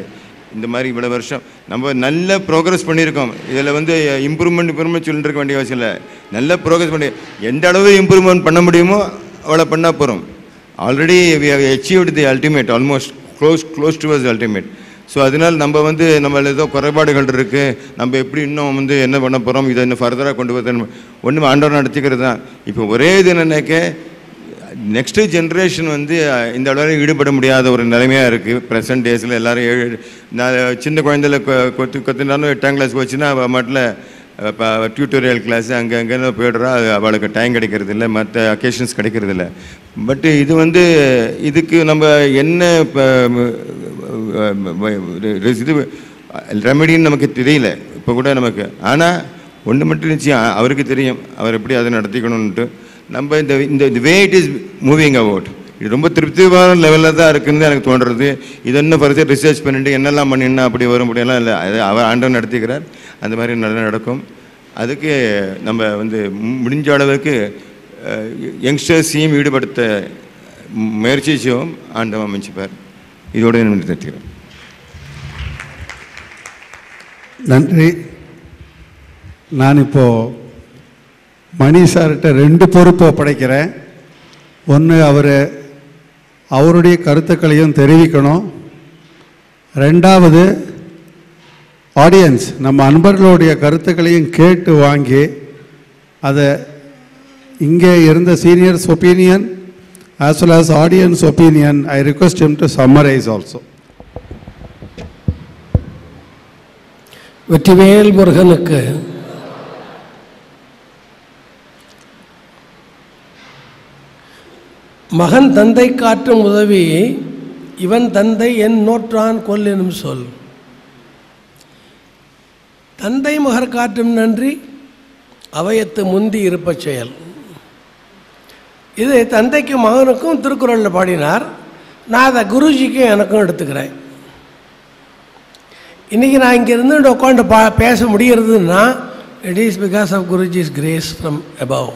இந்த மாதிரி இவ்வளோ வருஷம் நம்ம நல்ல ப்ரோக்ரஸ் பண்ணியிருக்கோம். இதில் வந்து இம்ப்ரூவ்மெண்ட் சொல்லிட்டு இருக்க வேண்டிய அவசியம் இல்லை. நல்ல ப்ரோக்ரஸ் பண்ணி எந்த அளவு இம்ப்ரூவ்மெண்ட் பண்ண முடியுமோ அவ்வளோ பண்ணால் போகிறோம். Already we have achieved the ultimate, almost close towards ultimate. So அதனால் நம்ம வந்து நம்மள ஏதோ குறைபாடுகள் இருக்குது, நம்ம எப்படி இன்னும் வந்து என்ன பண்ண போகிறோம், இதை இன்னும் ஃபர்தராக கொண்டு போய் ஒன்றும் ஆண்டவர் நடத்திக்கிறது தான். இப்போ ஒரே இது என்னன்னாக்க நெக்ஸ்ட்டு ஜென்ரேஷன் வந்து இந்த அளவில் ஈடுபட முடியாத ஒரு நிலைமையாக இருக்குது. ப்ரெசன்ட் டேஸில் எல்லோரும் நான் சின்ன குழந்தையில கற்றுனாலும் 8ஆம் கிளாஸ் போச்சுன்னா அவள் மாட்டில் இப்போ டியூட்டோரியல் கிளாஸு அங்கங்கே போய்டுறா. அவளுக்கு டைம் கிடைக்கிறது இல்லை, மற்ற அக்கேஷன்ஸ் கிடைக்கிறது இல்லை. பட்டு இது வந்து இதுக்கு நம்ம என்ன இப்போ இது ரெமெடின்னு நமக்கு தெரியல இப்போ கூட நமக்கு. ஆனால் ஒன்று மட்டும் நிச்சயம் அவருக்கு தெரியும் அவர் எப்படி அதை நடத்திக்கணும்ன்ட்டு. நம்ம இந்த way it is moving about இது ரொம்ப திருப்தியான லெவலில் தான் இருக்குதுன்னு எனக்கு தோன்றுறது. இது இன்னும் ஃபர்தர் ரிசர்ச் பண்ணிட்டு என்னெல்லாம் பண்ணினா அப்படி வர முடியலாம் இல்லை, அது அவர் ஆண்டவன் நடத்திக்கிறார். அந்த மாதிரி நல்லா நடக்கும். அதுக்கு நம்ம வந்து முடிஞ்ச அளவுக்கு யங்ஸ்டர்ஸையும் ஈடுபடுத்த முயற்சி செய்வோம். ஆண்டவன் அமைச்சுப்பார். இதோடு நிறுத்திக்கிறேன். நன்றி. நான் இப்போது மணி சார்கிட்ட 2 பொறுப்பை ஒப்படைக்கிறேன். ஒன்று அவருடைய கருத்துக்களையும் தெரிவிக்கணும். 2வது ஆடியன்ஸ் நம்ம அன்பர்களுடைய கருத்துக்களையும் கேட்டு வாங்கி அதை இங்கே இருந்த seniors opinion as well as audience opinion, I request him to summarize also. Vetrivel முருகனுக்கு மகன் தந்தை காற்றும் உதவி இவன் தந்தை என் நோற்றான் கொல் எனும் சொல். தந்தை மகர் காற்றும் நன்றி அவையத்து முந்தி இருப்ப செயல். இது தந்தைக்கும் மகனுக்கும் திருக்குறளில் பாடினார். நான் அதை குருஜிக்கும் எனக்கும் எடுத்துக்கிறேன். இன்றைக்கி நான் இங்கேருந்து உட்காந்து பேச முடிகிறதுன்னா it is because of Guruji's grace from above.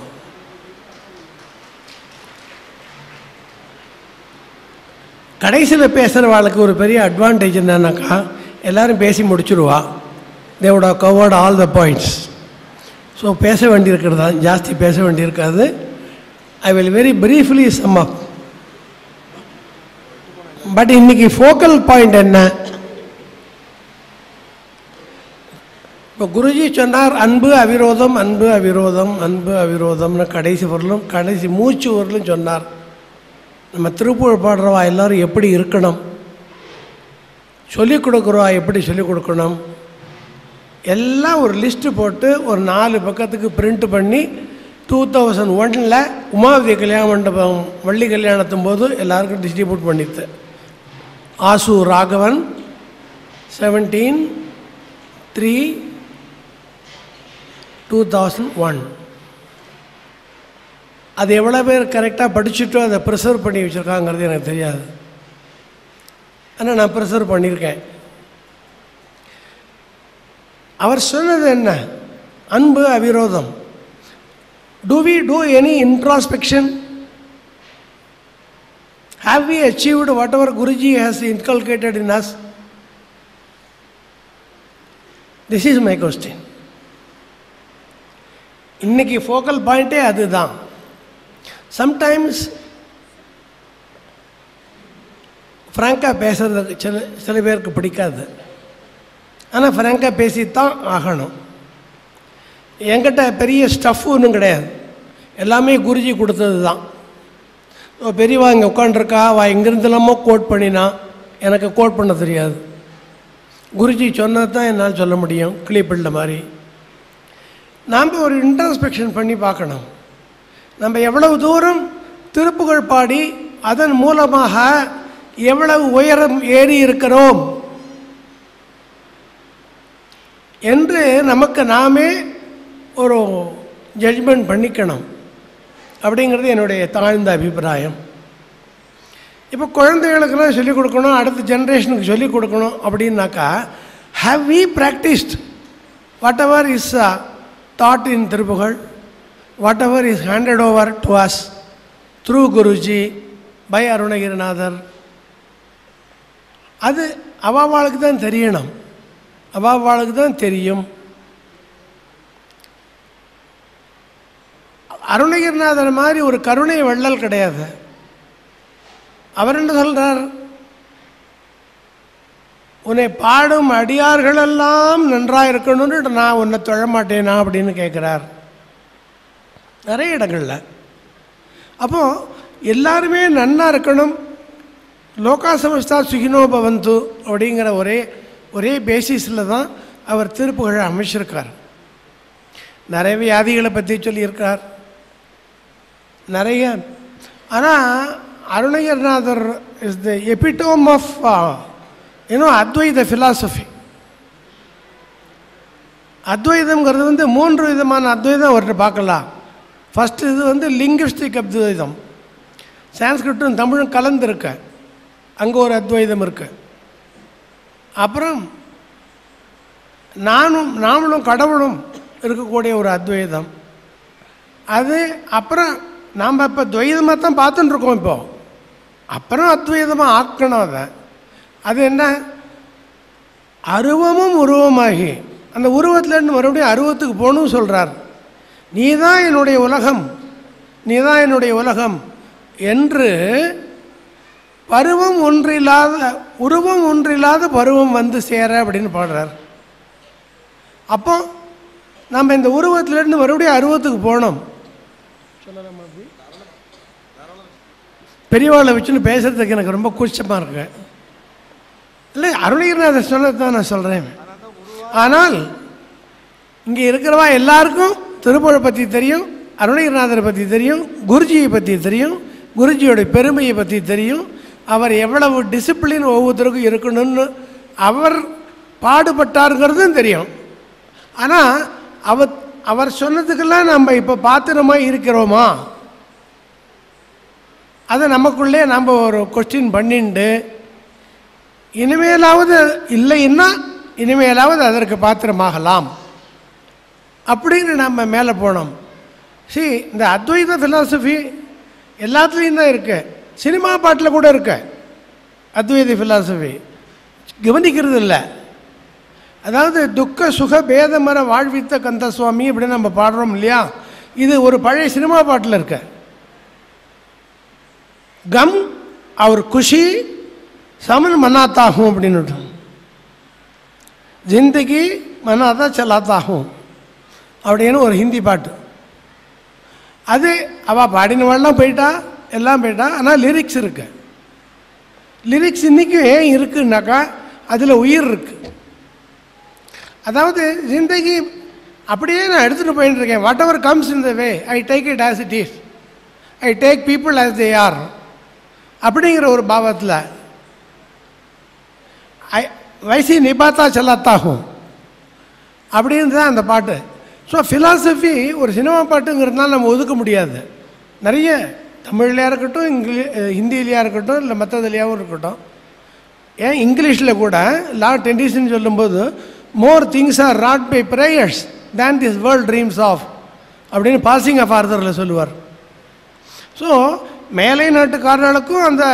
கடைசியில் பேசுகிறவாளுக்கு ஒரு பெரிய அட்வான்டேஜ் என்னன்னாக்கா எல்லோரும் பேசி முடிச்சுடுவா. They would have covered all the points. So பேச வேண்டியிருக்கிறதா ஜாஸ்தி பேச வேண்டியிருக்காது. I will very briefly sum up. But இன்னைக்கு ஃபோக்கல் பாயிண்ட் என்ன? இப்போ குருஜி சொன்னார் அன்பு அவிரோதம் அன்பு அவிரோதம் அன்பு அவிரோதம்னு கடைசி மூச்சு வரலும் சொன்னார். நம்ம திருப்புகழ் பாடுறவா எல்லோரும் எப்படி இருக்கணும், சொல்லிக் கொடுக்குறவா எப்படி சொல்லிக் கொடுக்கணும், எல்லாம் ஒரு லிஸ்ட்டு போட்டு ஒரு 4 பக்கத்துக்கு பிரிண்ட் பண்ணி 2001 உமாவதி கல்யாண மண்டபம் வள்ளி கல்யாணத்தும் போது எல்லாருக்கும் டிஸ்ட்ரிபியூட் பண்ணிட்டு ஆசு ராகவன் 17/3/2001. அது எவ்வளோ பேர் கரெக்டாக படிச்சுட்டோ அதை ப்ரிசர்வ் பண்ணி வச்சுருக்காங்கிறது எனக்கு தெரியாது. ஆனால் நான் ப்ரிசர்வ் பண்ணியிருக்கேன். அவர் சொன்னது என்ன? அன்பு அவிரோதம். Do we do any introspection? Have we achieved whatever Guruji has inculcated in us? This is my question. இன்னைக்கு ஃபோக்கல் பாயிண்ட்டே அதுதான். சம்டைம்ஸ் ஃப்ராங்காக பேசுறது சில பேருக்கு பிடிக்காது. ஆனால் ஃப்ராங்காக பேசித்தான் ஆகணும். என்கிட்ட பெரிய ஸ்டஃப் ஒன்றும் கிடையாது, எல்லாமே குருஜி கொடுத்தது தான். பெரியவா இங்கே உட்காண்டிருக்கா, வா இங்கிருந்துலாமோ கோட் பண்ணினா எனக்கு கோட் பண்ண தெரியாது. குருஜி சொன்னது தான் என்னால் சொல்ல முடியும், கிளிப்பிள்ள மாதிரி. நாம் ஒரு இன்ட்ராஸ்பெக்ஷன் பண்ணி பார்க்கணும். நம்ம எவ்வளவு தூரம் திருப்புகழ் பாடி அதன் மூலமாக எவ்வளவு உயரம் ஏறி இருக்கிறோம் என்று நமக்கு நாமே ஒரு ஜட்ஜ்மெண்ட் பண்ணிக்கணும். அப்படிங்கிறது என்னுடைய தாழ்ந்த அபிப்பிராயம். இப்போ குழந்தைகளுக்கெல்லாம் சொல்லிக் கொடுக்கணும், அடுத்த ஜென்ரேஷனுக்கு சொல்லிக் கொடுக்கணும் அப்படின்னாக்கா, have we practised whatever is that in Thiruppugazh, whatever is handed over to us through Guruji by Arunagirinathar. அது அவாவாளுக்கு தான் தெரியணும், அவாவாளுக்கு தான் தெரியும். அருணகிரிநாதர் மாதிரி ஒரு கருணை வள்ளல் கிடையாது. அவர் என்ன சொல்கிறார்? உன்னை பாடும் அடியார்களெல்லாம் நன்றாக இருக்கணும்னு நான் உன்னை தொழமாட்டேனா அப்படின்னு கேட்குறார் நிறைய இடங்களில். அப்போது எல்லாருமே நன்னா இருக்கணும், லோகா சமஸ்தா சுகினோ பவந்து அப்படிங்கிற ஒரே பேசிஸில் தான் அவர் திருப்புகழை அமைச்சிருக்கார். நிறைய வியாதிகளை பற்றி சொல்லியிருக்கார், நிறைய. ஆனால் Arunagirinathar is the epitome of Advaita philosophy. அத்வைதம்ங்கிறது 3 விதமான அத்வைதம் அவர்கிட்ட பார்க்கலாம். ஃபஸ்ட்டு இது லிங்குவிஸ்டிக் அத்வைதம், சான்ஸ்கிரிட்டும் தமிழும் கலந்துருக்க, அங்கே ஒரு அத்வைதம் இருக்கு. அப்புறம் நாமளும் கடவுளும் இருக்கக்கூடிய ஒரு அத்வைதம் அது. அப்புறம் நாம் இப்போ துவைதமாக தான் பார்த்துட்டுருக்கோம். இப்போது அப்புறம் அத்வைதமாக ஆக்கணும். அது என்ன? அருவமும் உருவமாகி அந்த உருவத்திலேருந்து மறுபடியும் அருவத்துக்கு போகணும்னு சொல்கிறார். நீ தான் என்னுடைய உலகம், நீ தான் என்னுடைய உலகம் என்று பருவம் ஒன்றில்லாத உருவம் ஒன்றில்லாத பருவம் வந்து சேர அப்படின்னு பாடுறார். அப்போ நம்ம இந்த உருவத்திலேருந்து மறுபடியும் அருவத்துக்கு போகணும். சொல்லலாமா? அப்படி பெரியவாளை வச்சுன்னு பேசுறதுக்கு எனக்கு ரொம்ப கூச்சமாக இருக்கு. இல்லை, அருணகிரிநாதர் சொன்னது தான் நான் சொல்கிறேன். ஆனால் இங்கே இருக்கிறவா எல்லாருக்கும் திருப்புகழை பற்றி தெரியும், அருணகிரிநாதரை பற்றி தெரியும், குருஜியை பற்றி தெரியும், குருஜியோடைய பெருமையை பற்றி தெரியும், அவர் எவ்வளவு டிசிப்ளின் ஒவ்வொருத்தருக்கும் இருக்கணும்னு அவர் பாடுபட்டாருங்கிறதும் தெரியும். ஆனால் அவர் சொன்னதுக்கெல்லாம் நம்ம இப்போ பாத்திரமாக இருக்கிறோமா? அதை நமக்குள்ளே நம்ம ஒரு கொஸ்டின் பண்ணிண்டு இனிமேலாவது இல்லைன்னா இனிமேலாவது அதற்கு பாத்திரமாகலாம் அப்படின்னு நம்ம மேலே போனோம். இந்த அத்வைத ஃபிலாசபி எல்லாத்துலேயும் தான் இருக்கு, சினிமா பாட்டில் கூட இருக்கு அத்வைத ஃபிலாசபி, கவனிக்கிறது இல்லை. அதாவது துக்க சுக பேதமர வாழ்வித்த கந்தசுவாமி அப்படின்னு நம்ம பாடுறோம் இல்லையா, இது ஒரு பழைய சினிமா பாட்டில் இருக்கு. கம் அவர் குஷி சமன் மனாத்தாகும் அப்படின்னு, ஜிந்தகி மனாதா சலாத்தாகும் அப்படின்னு ஒரு ஹிந்தி பாட்டு. அது அவள் பாடினவாள்லாம் போயிட்டா, எல்லாம் போயிட்டா. ஆனால் லிரிக்ஸ் இருக்கு. லிரிக்ஸ் இன்றைக்கும் ஏன் இருக்குன்னாக்கா அதில் உயிர் இருக்கு. அதாவது ஜிந்தகி அப்படியே நான் எடுத்துகிட்டு போயிட்டு இருக்கேன். What ever comes in the way I take it as it is, I take people as they are அப்படிங்கிற ஒரு பாவத்தில் வயசி நிபாத்தா செல்லாத்தாகும் அப்படின்னு தான் அந்த பாட்டு. ஸோ ஃபிலாசபி ஒரு சினிமா பாட்டுங்கிறதுனால நம்ம ஒதுக்க முடியாது. நிறைய தமிழ்லையாக இருக்கட்டும், ஹிந்திலையாக இருக்கட்டும், இல்லை மற்றதுலையாகவும் இருக்கட்டும். ஏன் இங்கிலீஷில் கூட லார்ட் டென்னிசன் சொல்லும்போது more things are wrought by prayers than this world dreams of அப்படின்னு பாசிங் ஆஃப் ஆர்தரில் சொல்லுவார். ஸோ மேலை நாட்டுக்காரர்களுக்கும் அந்த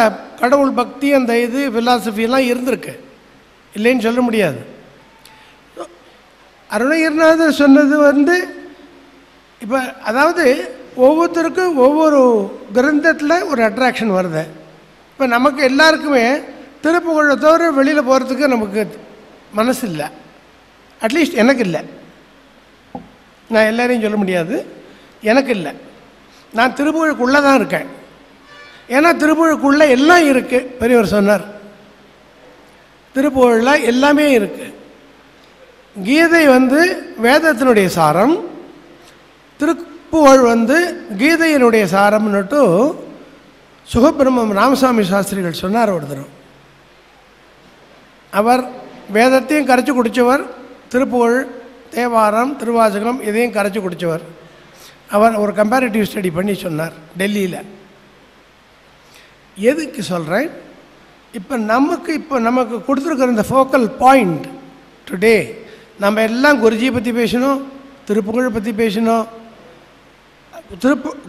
கடவுள் பக்தி, அந்த இது ஃபிலாசபியெல்லாம் இருந்திருக்கு, இல்லைன்னு சொல்ல முடியாது. அருணகிரிநாதர் சொன்னது இப்போ அதாவது ஒவ்வொருத்தருக்கும் ஒவ்வொரு கிரந்தத்தில் ஒரு அட்ராக்ஷன் வருது. இப்போ நமக்கு எல்லாருக்குமே திருப்புகழை தவிர வெளியில் போகிறதுக்கு நமக்கு மனசு இல்லை. அட்லீஸ்ட் எனக்கு இல்லை. நான் எல்லாரையும் சொல்ல முடியாது, எனக்கு இல்லை. நான் திருப்புகழுக்குள்ளே தான் இருக்கேன். ஏன்னா திருப்புகழுக்குள்ளே எல்லாம் இருக்குது. பெரியவர் சொன்னார், திருப்புகழில் எல்லாமே இருக்குது. கீதை வேதத்தினுடைய சாரம், திருப்புகழ் கீதையினுடைய சாரம்னுட்டு சுகபிரம்மம் ராமசாமி சாஸ்திரிகள் சொன்னார் ஒரு தரம். அவர் வேதத்தையும் கரைச்சி குடித்தவர், திருப்புகழ், தேவாரம், திருவாசகம் இதையும் கரைச்சி குடித்தவர். அவர் ஒரு கம்பேரிட்டிவ் ஸ்டடி பண்ணி சொன்னார் டெல்லியில். எதுக்கு சொல்கிறேன், இப்போ நமக்கு கொடுத்துருக்கிற இந்த ஃபோக்கல் பாயிண்ட் டுடே, நம்ம எல்லாம் குருஜியை பற்றி பேசணும், திருப்புகழ் பற்றி பேசணும்.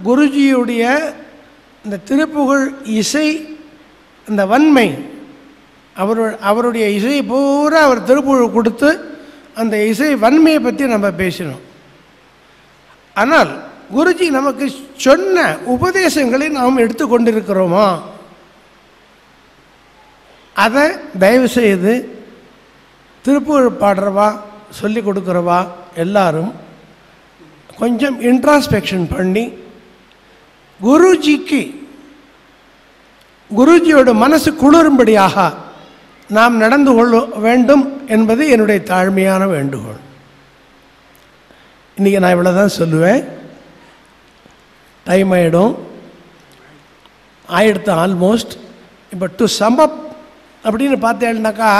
குருஜியுடைய இந்த திருப்புகழ் இசை, அந்த வன்மை, அவருடைய இசையை பூரா அவர் திருப்புகழ் கொடுத்து அந்த இசை வன்மையை பற்றி நம்ம பேசணும். ஆனால் குருஜி நமக்கு சொன்ன உபதேசங்களை நாம் எடுத்துக்கொண்டிருக்கிறோமா? அதை தயவு செய்து திருப்புகழ் பாடுறவா, சொல்லி கொடுக்குறவா எல்லாரும் கொஞ்சம் இன்ட்ராஸ்பெக்ஷன் பண்ணி குருஜியோட மனசு குளிரும்படியாக நாம் நடந்து கொள்ள வேண்டும் என்பது என்னுடைய தாழ்மையான வேண்டுகோள். இன்றைக்கி நான் இவ்வளோ தான் சொல்லுவேன். டைம் ஆயிடுத்து ஆல்மோஸ்ட். இப்போ டு சம் அப் அப்படின்னு பார்த்தேன்னாக்கா,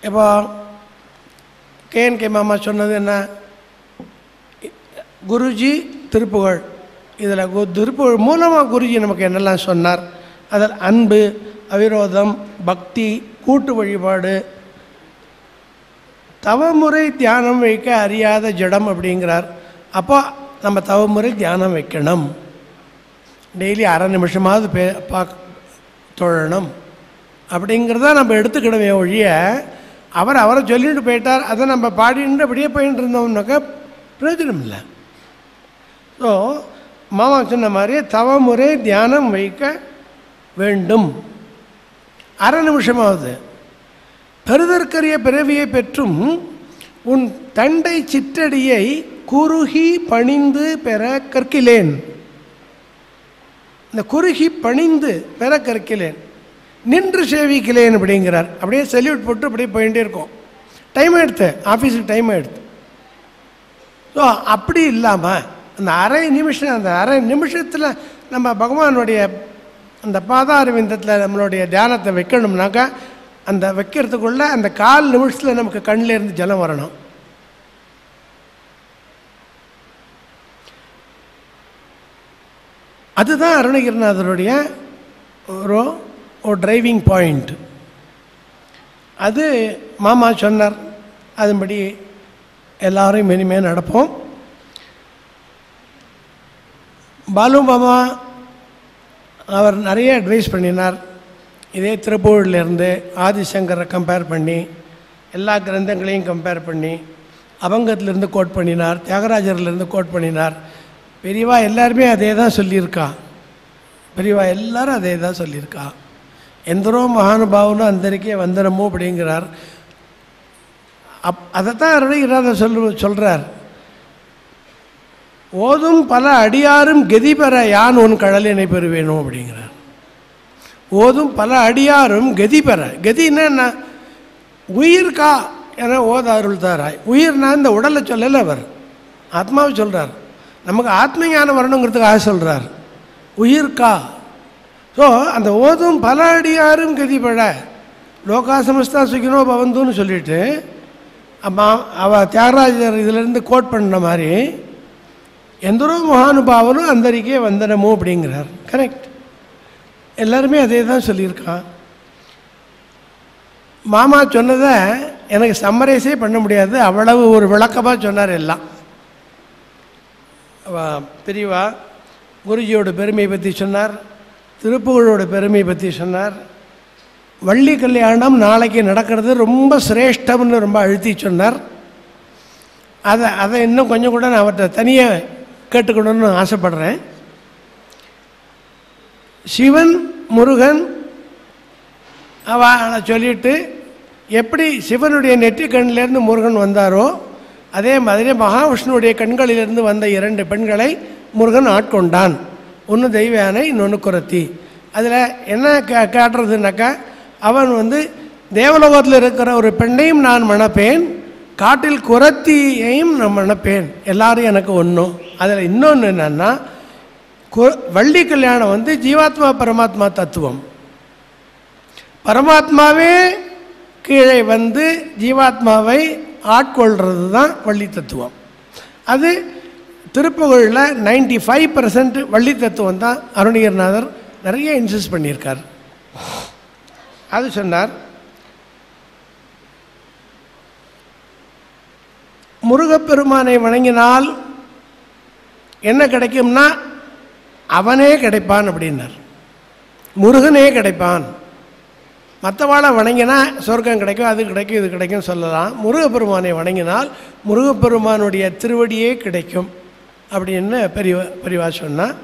இப்போ கேஎன்கே மாமா சொன்னது என்ன, குருஜி திருப்புகழ், இதில் திருப்புகழ் மூலமாக குருஜி நமக்கு என்னெல்லாம் சொன்னார், அதில் அன்பு, அவிரோதம், பக்தி, கூட்டு வழிபாடு, தவமுறை தியானம் வைக்க அறியாத ஜடம் அப்படிங்கிறார். அப்போ நம்ம தவமுறை தியானம் வைக்கணும், டெய்லி அரை நிமிஷமாவது தொழணும் அப்படிங்கிறத நம்ம எடுத்துக்கிடவே ஒழிய அவரை சொல்லிட்டு போயிட்டார், அதை நம்ம பாடிட்டு அப்படியே போயிட்டு இருந்தோம்னாக்கா பிரயோஜனம் இல்லை. ஸோ மாமா சொன்ன மாதிரியே தவமுறை தியானம் வைக்க வேண்டும், அரை நிமிஷமாவது. பெறுதற்கரிய பிறவியை பெற்றும் உன் தண்டை சிற்றடியை குறுகி பணிந்து பெற கற்கிலேன். இந்த குறுகி பணிந்து பெற கற்கிலேன், நின்று சேவிக்கலேன் அப்படிங்கிறார். அப்படியே செல்யூட் போட்டு அப்படியே போயிட்டே இருக்கோம். டைம் எடுத்து ஆஃபீஸுக்கு டைம் எடுத்து. ஸோ அப்படி இல்லாமல் அந்த அரை நிமிஷத்தில் நம்ம பகவானுடைய அந்த பாதாரவிந்தத்தில் நம்மளுடைய தியானத்தை வைக்கணும்னாக்கா, அந்த வைக்கிறதுக்குள்ள அந்த 4 நிமிஷத்தில் நமக்கு கண்ணில் இருந்து ஜலம் வரணும். அதுதான் அருணகிரிநாதருடைய ஒரு டிரைவிங் பாயிண்ட். அது மாமா சொன்னார், அதுபடி எல்லாரும் இனிமேல் நடப்போம். பாலு மாமா அவர் நிறைய அட்வைஸ் பண்ணினார். இதே திருப்பூர்லேருந்து ஆதிசங்கரை கம்பேர் பண்ணி, எல்லா கிரந்தங்களையும் கம்பேர் பண்ணி, அபங்கத்திலேருந்து கோட் பண்ணினார், தியாகராஜர்லேருந்து கோட் பண்ணினார். பெரியவா எல்லாருமே அதே தான் சொல்லியிருக்கா. பெரியவா எல்லாரும் அதே தான் சொல்லியிருக்கா. எந்தரோ மகானுபாவனும் அந்தரிக்கே வந்தனமோ அப்படிங்கிறார். அதைத்தான் அருணகிரிநாதர் சொல்கிறார். ஓதும் பல அடியாரும் கதி பெற யான் உன் கடலினை பெறுவேணும் அப்படிங்கிறார். ஓதும் பல அடியாரும் கதி பெற, கதின்னா என்ன, உயிர்கா என ஓத அருள் தாராய். உயிர்னா இந்த உடலை சொல்லலை, அவர் ஆத்மாவை சொல்கிறார். நமக்கு ஆத்ம ஞானம் வரணுங்கிறதுக்காக சொல்கிறார் உயிர்கா. ஸோ அந்த ஓதும் பல அடியாரும் கதி பெற, லோகா சமஸ்தா சுகினோ பவந்துன்னு சொல்லிட்டு அம்மா தியாகராஜர் இதிலேருந்து கோட் பண்ண மாதிரி எந்தரோ மகானுபாவனும் அந்தரிக்கே வந்தனமோ அப்படிங்கிறார். கரெக்ட், எல்லாருமே அதே தான் சொல்லியிருக்கான். மாமா சொன்னதை எனக்கு சம்மரைஸே பண்ண முடியாது, அவ்வளவு ஒரு விளக்கமாக சொன்னார். எல்லாம் பெரியவா குருஜியோட பெருமையை பற்றி சொன்னார், திருப்புகழோட பெருமையை பற்றி சொன்னார். வள்ளி கல்யாணம் நாளைக்கு நடக்கிறது ரொம்ப சிரேஷ்டம்னு ரொம்ப அழுத்தி சொன்னார். அதை இன்னும் கொஞ்சம் கூட நான் அவர்கிட்ட தனியாக கேட்டுக்கணும்னு ஆசைப்படுறேன். சிவன் முருகன் அவளை சொல்லிட்டு எப்படி சிவனுடைய நெற்றிக்கண்ணிலேருந்து முருகன் வந்தாரோ அதே மாதிரி மகாவிஷ்ணுடைய கண்களிலிருந்து வந்த 2 பெண்களை முருகன் ஆட்கொண்டான். ஒன்று தெய்வ யானை, இன்னொன்று குரத்தி. அதில் என்ன காட்டுறதுனாக்கா, அவன் தேவலோகத்தில் இருக்கிற ஒரு பெண்ணையும் நான் மணப்பேன், காட்டில் குரத்தியையும் நான் மணப்பேன், எல்லாரும் எனக்கு ஒன்றும். அதில் இன்னொன்று என்னன்னா, வள்ளி கல்யாணம் ஜீவாத்மா பரமாத்மா தத்துவம். பரமாத்மாவே கீழே ஜீவாத்மாவை ஆட்கொள்கிறது தான் வள்ளி தத்துவம். அது திருப்புகழில் 95% வள்ளி தத்துவம் தான் அருணகிரிநாதர் நிறைய இன்சிஸ்ட் பண்ணியிருக்கார். அது சொன்னார். முருகப்பெருமானை வணங்கினால் என்ன கிடைக்கும்னா அவனே கிடைப்பான் அப்படின்னார். முருகனே கிடைப்பான். மற்றவாளை வணங்கினா சொர்க்கம் கிடைக்கும், அது கிடைக்கும், இது கிடைக்கும் சொல்லலாம். முருகப்பெருமானை வணங்கினால் முருகப்பெருமானுடைய திருவடியே கிடைக்கும் அப்படின்னு பெரியவா சொன்னால்,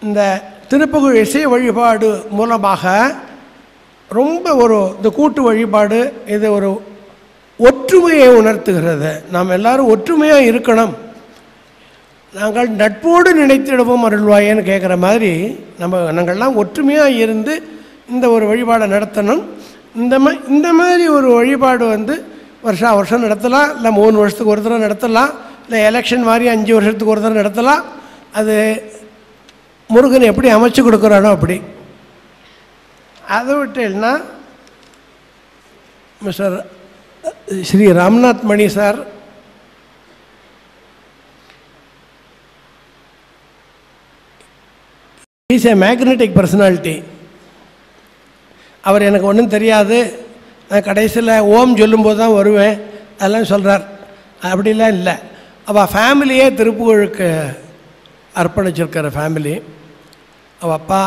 இந்த திருப்புகழ் இசை வழிபாடு மூலமாக ரொம்ப இந்த கூட்டு வழிபாடு இது ஒரு ஒற்றுமையை உணர்த்துகிறது. நாம் எல்லாரும் ஒற்றுமையாக இருக்கணும். நாங்கள் நட்போடு நினைத்திடுவோம் அருள்வாயேன்னு கேட்குற மாதிரி நாங்கள்லாம் ஒற்றுமையாக இருந்து இந்த ஒரு வழிபாடை நடத்தணும். இந்த மாதிரி ஒரு வழிபாடு வருஷம் நடத்தலாம், இல்லை 3 வருஷத்துக்கு ஒரு தடவை நடத்தலாம், இல்லை எலெக்ஷன் மாதிரி 5 வருஷத்துக்கு ஒரு தடவை நடத்தலாம். அது முருகன் எப்படி அமைச்சு கொடுக்குறானோ அப்படி. அதை விட்டுன்னா Mr Sri Ramnath Mani sir is a magnetic personality. அவர் எனக்கு ஒன்றும் தெரியாது, நான் கடைசியில் ஓம் சொல்லும்போது தான் வருவேன் அதெல்லாம் சொல்கிறார். அப்படிலாம் இல்லை. அவள் ஃபேமிலியே திருப்புகழுக்கு அர்ப்பணிச்சிருக்கிற ஃபேமிலி. அவள் அப்பா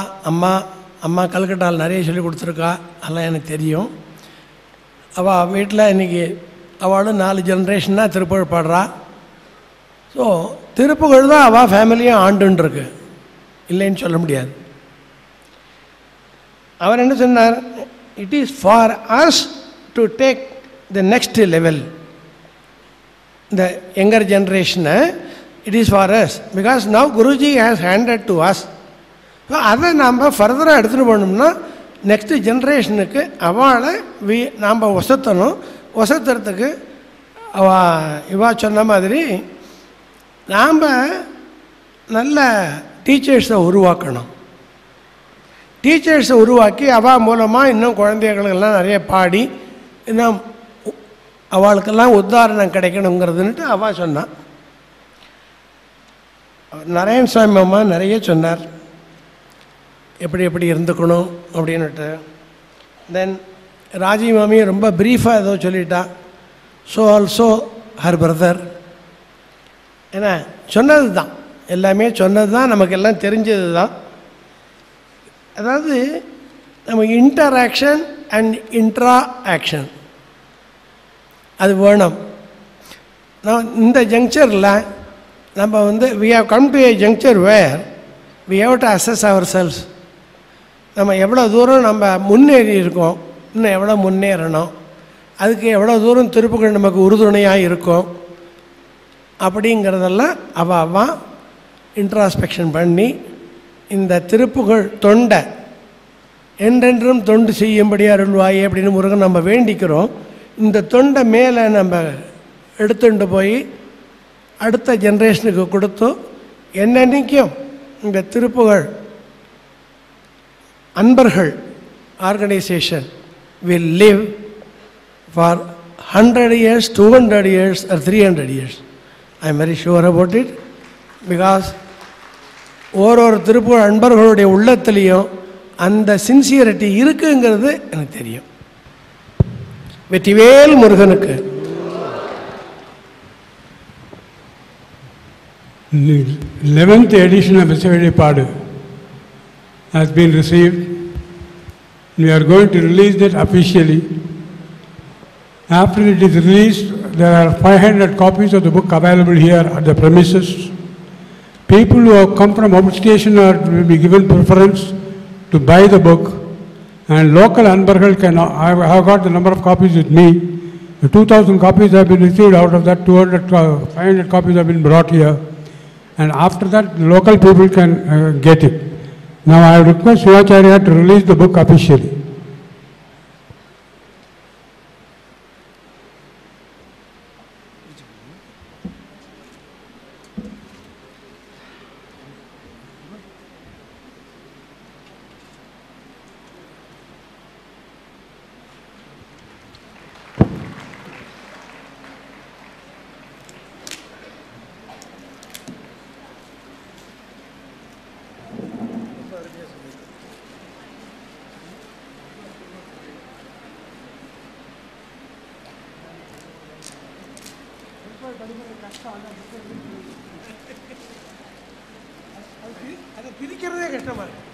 அம்மா கல்கட்டாவில் நிறைய சொல்லி கொடுத்துருக்கா, அதெல்லாம் எனக்கு தெரியும். அவள் வீட்டில் இன்றைக்கி அவளும் 4 ஜென்ரேஷனாக திருப்புகழ் பாடுறா. ஸோ திருப்புகழ் தான் அவள் ஃபேமிலியும் ஆண்டுன்ருக்கு, இல்லைன்னு சொல்ல முடியாது. அவர் என்ன சொன்னார், it is for us to take the next level. இந்த யங்கர் ஜென்ரேஷனை it is for us because now Guruji has handed to us. So அதை நாம் ஃபர்தராக எடுத்துகிட்டு போனோம்னா நெக்ஸ்ட் ஜென்ரேஷனுக்கு அவளை நாம் ஒசத்தணும். ஒசத்துறதுக்கு இவா சொன்ன மாதிரி நாம் நல்ல டீச்சர்ஸை உருவாக்கணும். டீச்சர்ஸை உருவாக்கி அவள் மூலமாக இன்னும் குழந்தைகளுக்கெல்லாம் நிறைய பாடி இன்னும் அவளுக்கெல்லாம் உத்தாரணம் கிடைக்கணுங்கிறதுன்ட்டு அவள் சொன்னான். நாராயணசாமி அம்மா நிறைய சொன்னார் எப்படி இருந்துக்கணும் அப்படின்னுட்டு. தென் ராஜி மாமி ரொம்ப ப்ரீஃபாக ஏதோ சொல்லிட்டா. So also her brother. ஏன்னா சொன்னது தான், எல்லாமே சொன்னது தான், நமக்கு எல்லாம் தெரிஞ்சது தான். அதாவது நம்ம இன்டராக்ஷன் அண்ட் இன்ட்ரா ஆக்ஷன் அது வேணும். இந்த ஜங்க்சரில் நம்ம we have come to a juncture where we have to assess ourselves. நம்ம எவ்வளோ தூரம் நம்ம முன்னேறி இருக்கோம், இன்னும் எவ்வளோ முன்னேறணும், அதுக்கு எவ்வளோ தூரம் திருப்புகள் நமக்கு உறுதுணையாக இருக்கும் அப்படிங்கிறதெல்லாம் அவள் இன்ட்ராஸ்பெக்ஷன் பண்ணி இந்த திருப்புகள் தொண்டை என்றென்றும் தொண்டு செய்யும்படி அருள்வாயே அப்படின்னு முருகன் நம்ம வேண்டிக்கிறோம். இந்த தொண்டை மேலே நம்ம எடுத்துட்டு போய் அடுத்த ஜென்ரேஷனுக்கு கொடுத்து என்னன்னைக்கும் இந்த திருப்புகள் அன்பர்கள் organisation will live for 100 years, 200 years or 300 years. I am very sure about it because ஓரொரு திருப்பூர் அன்பர்களுடைய உள்ளத்திலையும் அந்த சின்சியரிட்டி இருக்குங்கிறது எனக்கு தெரியும். வெற்றிவேல் முருகனுக்கு. The 11th edition of Visavadipadu has been received. We are going to release it officially. After it is released, there are 500 copies of the book available here at the premises. People who have come from outstation will be given preference to buy the book, and local Anbargal can. I have got the number of copies with me. The 2,000 copies have been received. Out of that, 500 copies have been brought here, and after that, local people can get it. Now, I request Shivacharya to release the book officially. அதை பிரிக்கிறதே கஷ்டமா இருக்கு.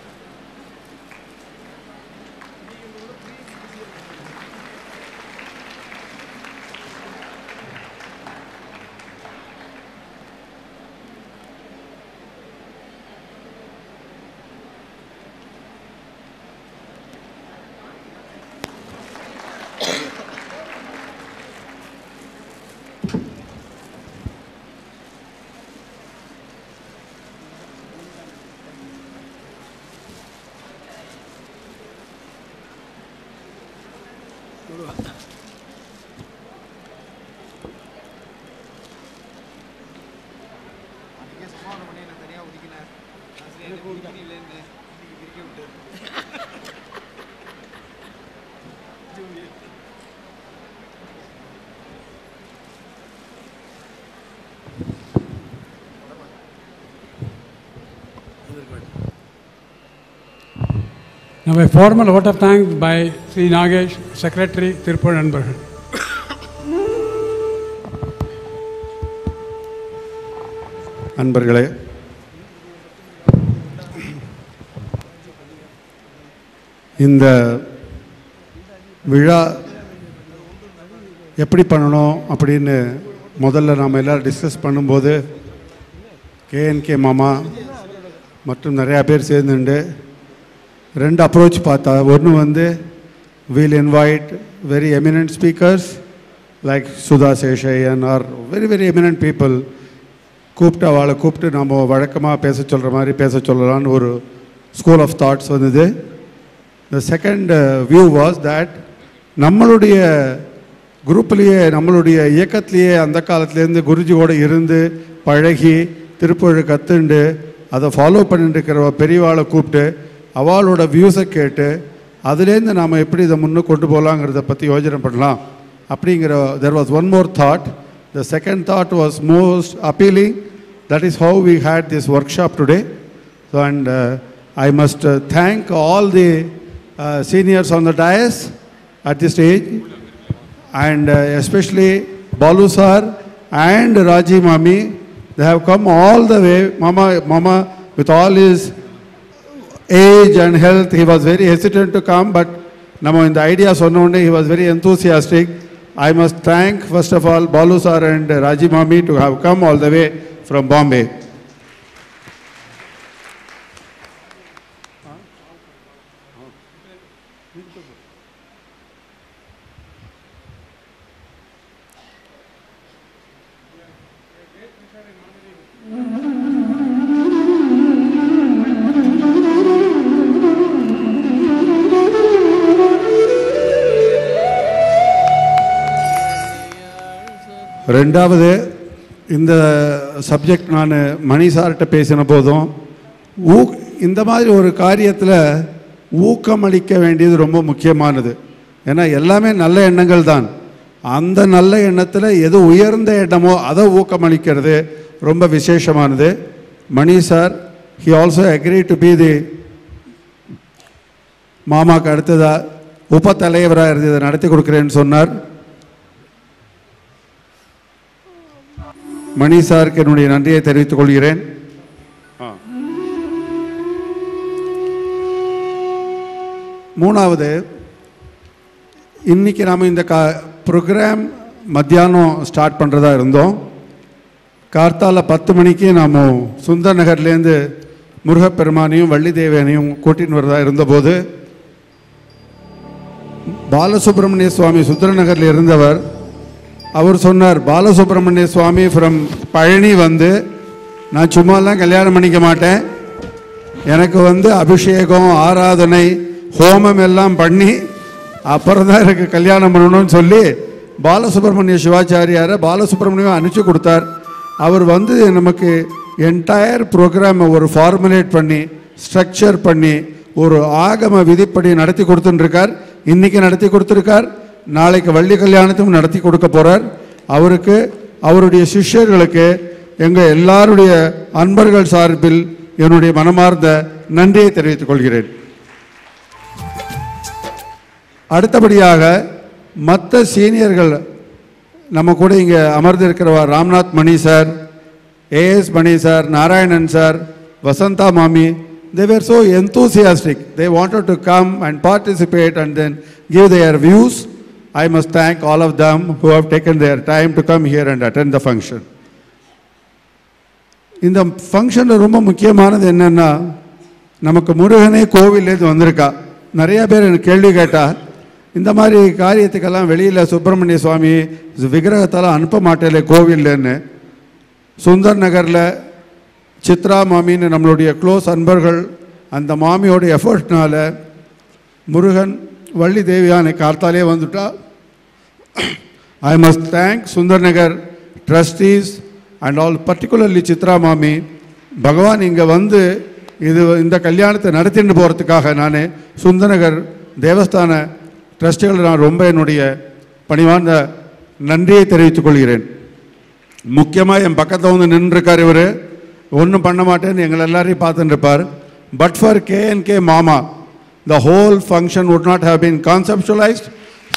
Now a formal vote of thanks by Sri Nagesh, Secretary, Tirupur Anbargal. அன்பர்களே, இந்த விழா எப்படி பண்ணணும் அப்படின்னு முதல்ல நாம் எல்லோரும் டிஸ்கஸ் பண்ணும்போது கேஎன்கே மாமா மற்றும் நிறையா பேர் சேர்ந்துண்டு ரெண்டு அப்ரோச் பார்த்தா. ஒன்று வந்து we'll invite very eminent speakers like Sudha Seshayyan or very very eminent people கூப்பிட்டு அவளை கூப்பிட்டு நம்ம வழக்கமாக பேச சொல்கிற மாதிரி பேச சொல்லலான்னு ஒரு ஸ்கூல் ஆஃப் தாட்ஸ் வந்தது. The second view was that நம்மளுடைய குரூப்லேயே நம்மளுடைய இயக்கத்திலேயே அந்த காலத்துலேருந்து குருஜியோடு இருந்து பழகி திருப்புகழ் கற்றுண்டு அதை ஃபாலோ பண்ணிட்டு இருக்கிற பெரியவாளை கூப்பிட்டு அவளோட வியூஸை கேட்டு அதுலேருந்து நாம் எப்படி இதை முன்னுக்கு கொண்டு போகலாங்கிறத பற்றி யோஜனை பண்ணலாம் அப்படிங்கிற there was one more thought. The second thought was most appealing. That is how we had this workshop today. So, and I must thank all the seniors on the dais at this stage, and especially Balu sir and Raji Mami. They have come all the way. Mama with all his age and health, he was very hesitant to come, but now in the idea sonone he was very enthusiastic. I must thank first of all Balu sir and Raji Mami to have come all the way from Bombay. ரெண்டாவது இந்த subject நான் மணி சார்கிட்ட பேசின போதும் இந்த மாதிரி ஒரு காரியத்தில் ஊக்கமளிக்க வேண்டியது ரொம்ப முக்கியமானது. ஏன்னா எல்லாமே நல்ல எண்ணங்கள் தான். அந்த நல்ல எண்ணத்தில் எது உயர்ந்த எண்ணமோ அதை ஊக்கமளிக்கிறது ரொம்ப விசேஷமானது. மணி sir he also agreed to be the மாமாக்கு அடுத்ததாக உப தலைவராக இருந்து இதை நடத்தி கொடுக்குறேன்னு சொன்னார். மணி சாருக்கு என்னுடைய நன்றியை தெரிவித்துக் கொள்கிறேன். மூணாவது, இன்னைக்கு நாம் இந்த ப்ரோக்ராம் மத்தியானம் ஸ்டார்ட் பண்ணுறதா இருந்தோம். கார்த்தால 10 மணிக்கு நாம் சுந்தர் நகர்லேருந்து முருகப்பெருமானையும் வள்ளி தேவியனையும் கூட்டின்னு வரதா இருந்தபோது பாலசுப்ரமணிய சுவாமி சுந்தர நகரில் இருந்தவர் அவர் சொன்னார், பாலசுப்ரமணிய சுவாமி ஃப்ரம் பழனி வந்து நான் சும்மாலாம் கல்யாணம் பண்ணிக்க மாட்டேன், எனக்கு வந்து அபிஷேகம் ஆராதனை ஹோமம் எல்லாம் பண்ணி அப்புறம் தான் எனக்கு கல்யாணம் பண்ணணும்னு சொல்லி பாலசுப்ரமணிய சிவாச்சாரியாரை பாலசுப்ரமணியம் அனுப்பிச்சி கொடுத்தார். அவர் வந்து நமக்கு என்டையர் ப்ரோக்ராமை ஒரு ஃபார்முலேட் பண்ணி ஸ்ட்ரக்சர் பண்ணி ஒரு ஆகம விதிப்படி நடத்தி கொடுத்துட்டுருக்கார். இன்றைக்கி நடத்தி கொடுத்துருக்கார், நாளைக்கு வள்ளி கல்யாணத்தையும் நடத்தி கொடுக்க போகிறார். அவருக்கு அவருடைய சிஷ்யர்களுக்கு எங்கள் எல்லாருடைய அன்பர்கள் சார்பில் என்னுடைய மனமார்ந்த நன்றியை தெரிவித்துக் கொள்கிறேன். அடுத்தபடியாக மற்ற சீனியர்கள் நம்ம கூட இங்கே அமர்ந்திருக்கிறவர் ராம்நாத் மணி சார், ஏஎஸ் மணி சார், நாராயணன் சார், வசந்தா மாமி, they were so enthusiastic. They wanted to come and participate and then give their views. I must thank all of them who have taken their time to come here and attend the function. இந்த ஃபங்க்ஷனில் ரொம்ப முக்கியமானது என்னென்னா, நமக்கு முருகனே கோவிலேருந்து வந்திருக்கா. நிறைய பேர் எனக்கு கேள்வி கேட்டால், இந்த மாதிரி காரியத்துக்கெல்லாம் வெளியில் சுப்பிரமணிய சுவாமி விக்கிரகத்தெல்லாம் அனுப்ப மாட்டேலே கோவில்னு. சுந்தர் நகரில் சித்ரா மாமின்னு நம்மளுடைய க்ளோஸ் அன்பர்கள், அந்த மாமியோட எஃபர்ட்னால முருகன் வள்ளி தேவியானை கார்த்தாலே வந்துட்டா. I must thank Sundar Nagar trustees and all, particularly Chitra மாமி. பகவான் இங்கே வந்து இந்த கல்யாணத்தை நடத்திட்டு போகிறதுக்காக நான் சுந்தரநகர் தேவஸ்தான ட்ரஸ்டிகள் நான் ரொம்ப என்னுடைய பணிவான நன்றியை தெரிவித்துக் கொள்கிறேன். முக்கியமாக என் பக்கத்தில் வந்து நின்றுருக்கார் இவர், ஒன்றும் பண்ண மாட்டேன்னு எங்களை எல்லாரையும் பார்த்துட்டு இருப்பார். பட் ஃபார் KNK மாமா the whole function would not have been conceptualized.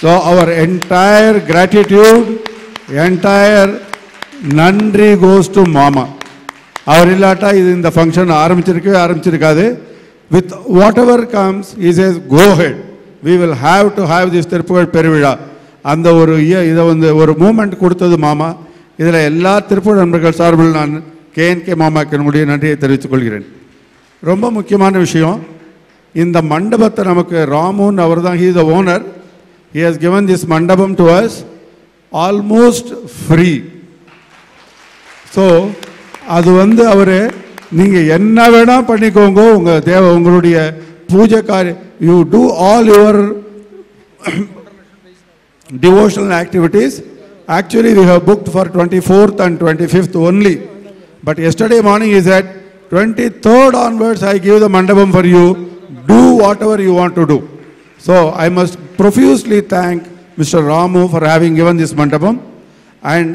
So our entire gratitude, entire நன்றி goes to மாமா. அவர் இல்லாட்டா இது இந்த function ஆரம்பிச்சிருக்காது. With whatever comes, he says go ahead, we will have to have this Thiruppugazh பெருவிழா. அந்த ஒரு இதை வந்து ஒரு மூமெண்ட் கொடுத்தது மாமா. இதில் எல்லா திருப்புகழ் நண்பர்கள் சார்பில் நான் KNK மாமாக்கு என்னுடைய நன்றியை தெரிவித்துக் கொள்கிறேன். ரொம்ப முக்கியமான விஷயம், இந்த மண்டபத்தை நமக்கு ராமுன்னு அவர் தான், he is the owner. He has given this mandabam to us almost free. So அது வந்து அவர் நீங்கள் என்ன வேணால் பண்ணிக்கோங்க, உங்களுடைய பூஜை காரியம், you do all your devotional activities. Actually we have booked for 24th and 25th only, but yesterday morning he said 23rd onwards I give the mandabam for you, do whatever you want to do. So I must profusely thank Mr. Ramu for having given this mandabam, and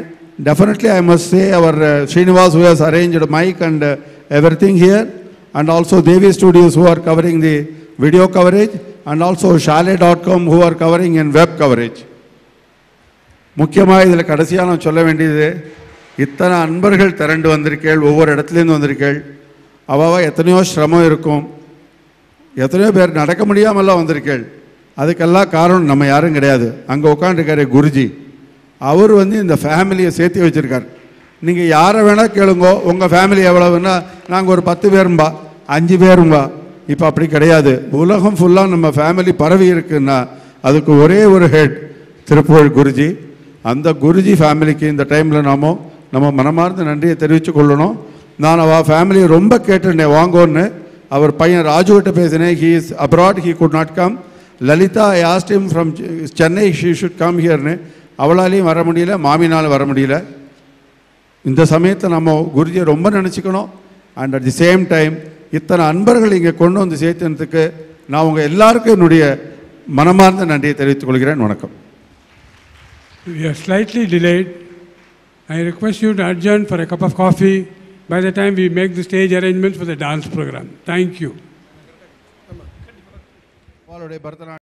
definitely I must say our Srinivas who has arranged mic and everything here, and also Devi Studios who are covering the video coverage, and also Chalet.com who are covering in web coverage. முக்கியமாக இதில் கடைசியாக நான் சொல்ல வேண்டியது, இத்தனை அன்பர்கள் திரண்டு வந்திருக்கேள், ஒவ்வொரு இடத்துலேருந்து வந்திருக்கேள். அவாவா எத்தனையோ சிரமம் இருக்கும், எத்தனையோ பேர் நடக்க முடியாமல்லாம் வந்திருக்கேள். அதுக்கெல்லாம் காரணம் நம்ம யாரும் கிடையாது. அங்கே உட்காந்துருக்காரு குருஜி, அவர் வந்து இந்த ஃபேமிலியை சேர்த்து வச்சுருக்கார். நீங்கள் யாரை வேணால் கேளுங்கோ, உங்கள் ஃபேமிலி எவ்வளவுன்னா நாங்கள் ஒரு 10 பேரும்பா, 5 பேரும்பா. இப்போ அப்படி கிடையாது. உலகம் ஃபுல்லாக நம்ம ஃபேமிலி பரவி இருக்குன்னா அதுக்கு ஒரே ஒரு ஹெட் திருப்புகழ் குருஜி. அந்த குருஜி ஃபேமிலிக்கு இந்த டைமில் நம்ம மனமார்ந்த நன்றியை தெரிவித்து கொள்ளணும். நான் அவள் ஃபேமிலியை ரொம்ப கேட்டுருந்தேன் வாங்கோன்னு. அவர் பையன் ராஜுகிட்ட பேசினேன், he is abroad, he could not come. Lalitha I asked him from Chennai she should come ஹியர்னு. அவளாலையும் வர முடியல, மாமினாலும் வர முடியல. இந்த சமயத்தை நம்ம குருஜியை ரொம்ப நினச்சிக்கணும். And at the same time இத்தனை அன்பர்கள் இங்கே கொண்டு வந்து சேர்த்ததுக்கு நான் உங்கள் எல்லாருக்கும் என்னுடைய மனமார்ந்த நன்றியை தெரிவித்துக் கொள்கிறேன். வணக்கம். We are slightly delayed. I request you to adjourn for a cup of coffee by the time we make the stage arrangements for the dance program. Thank you.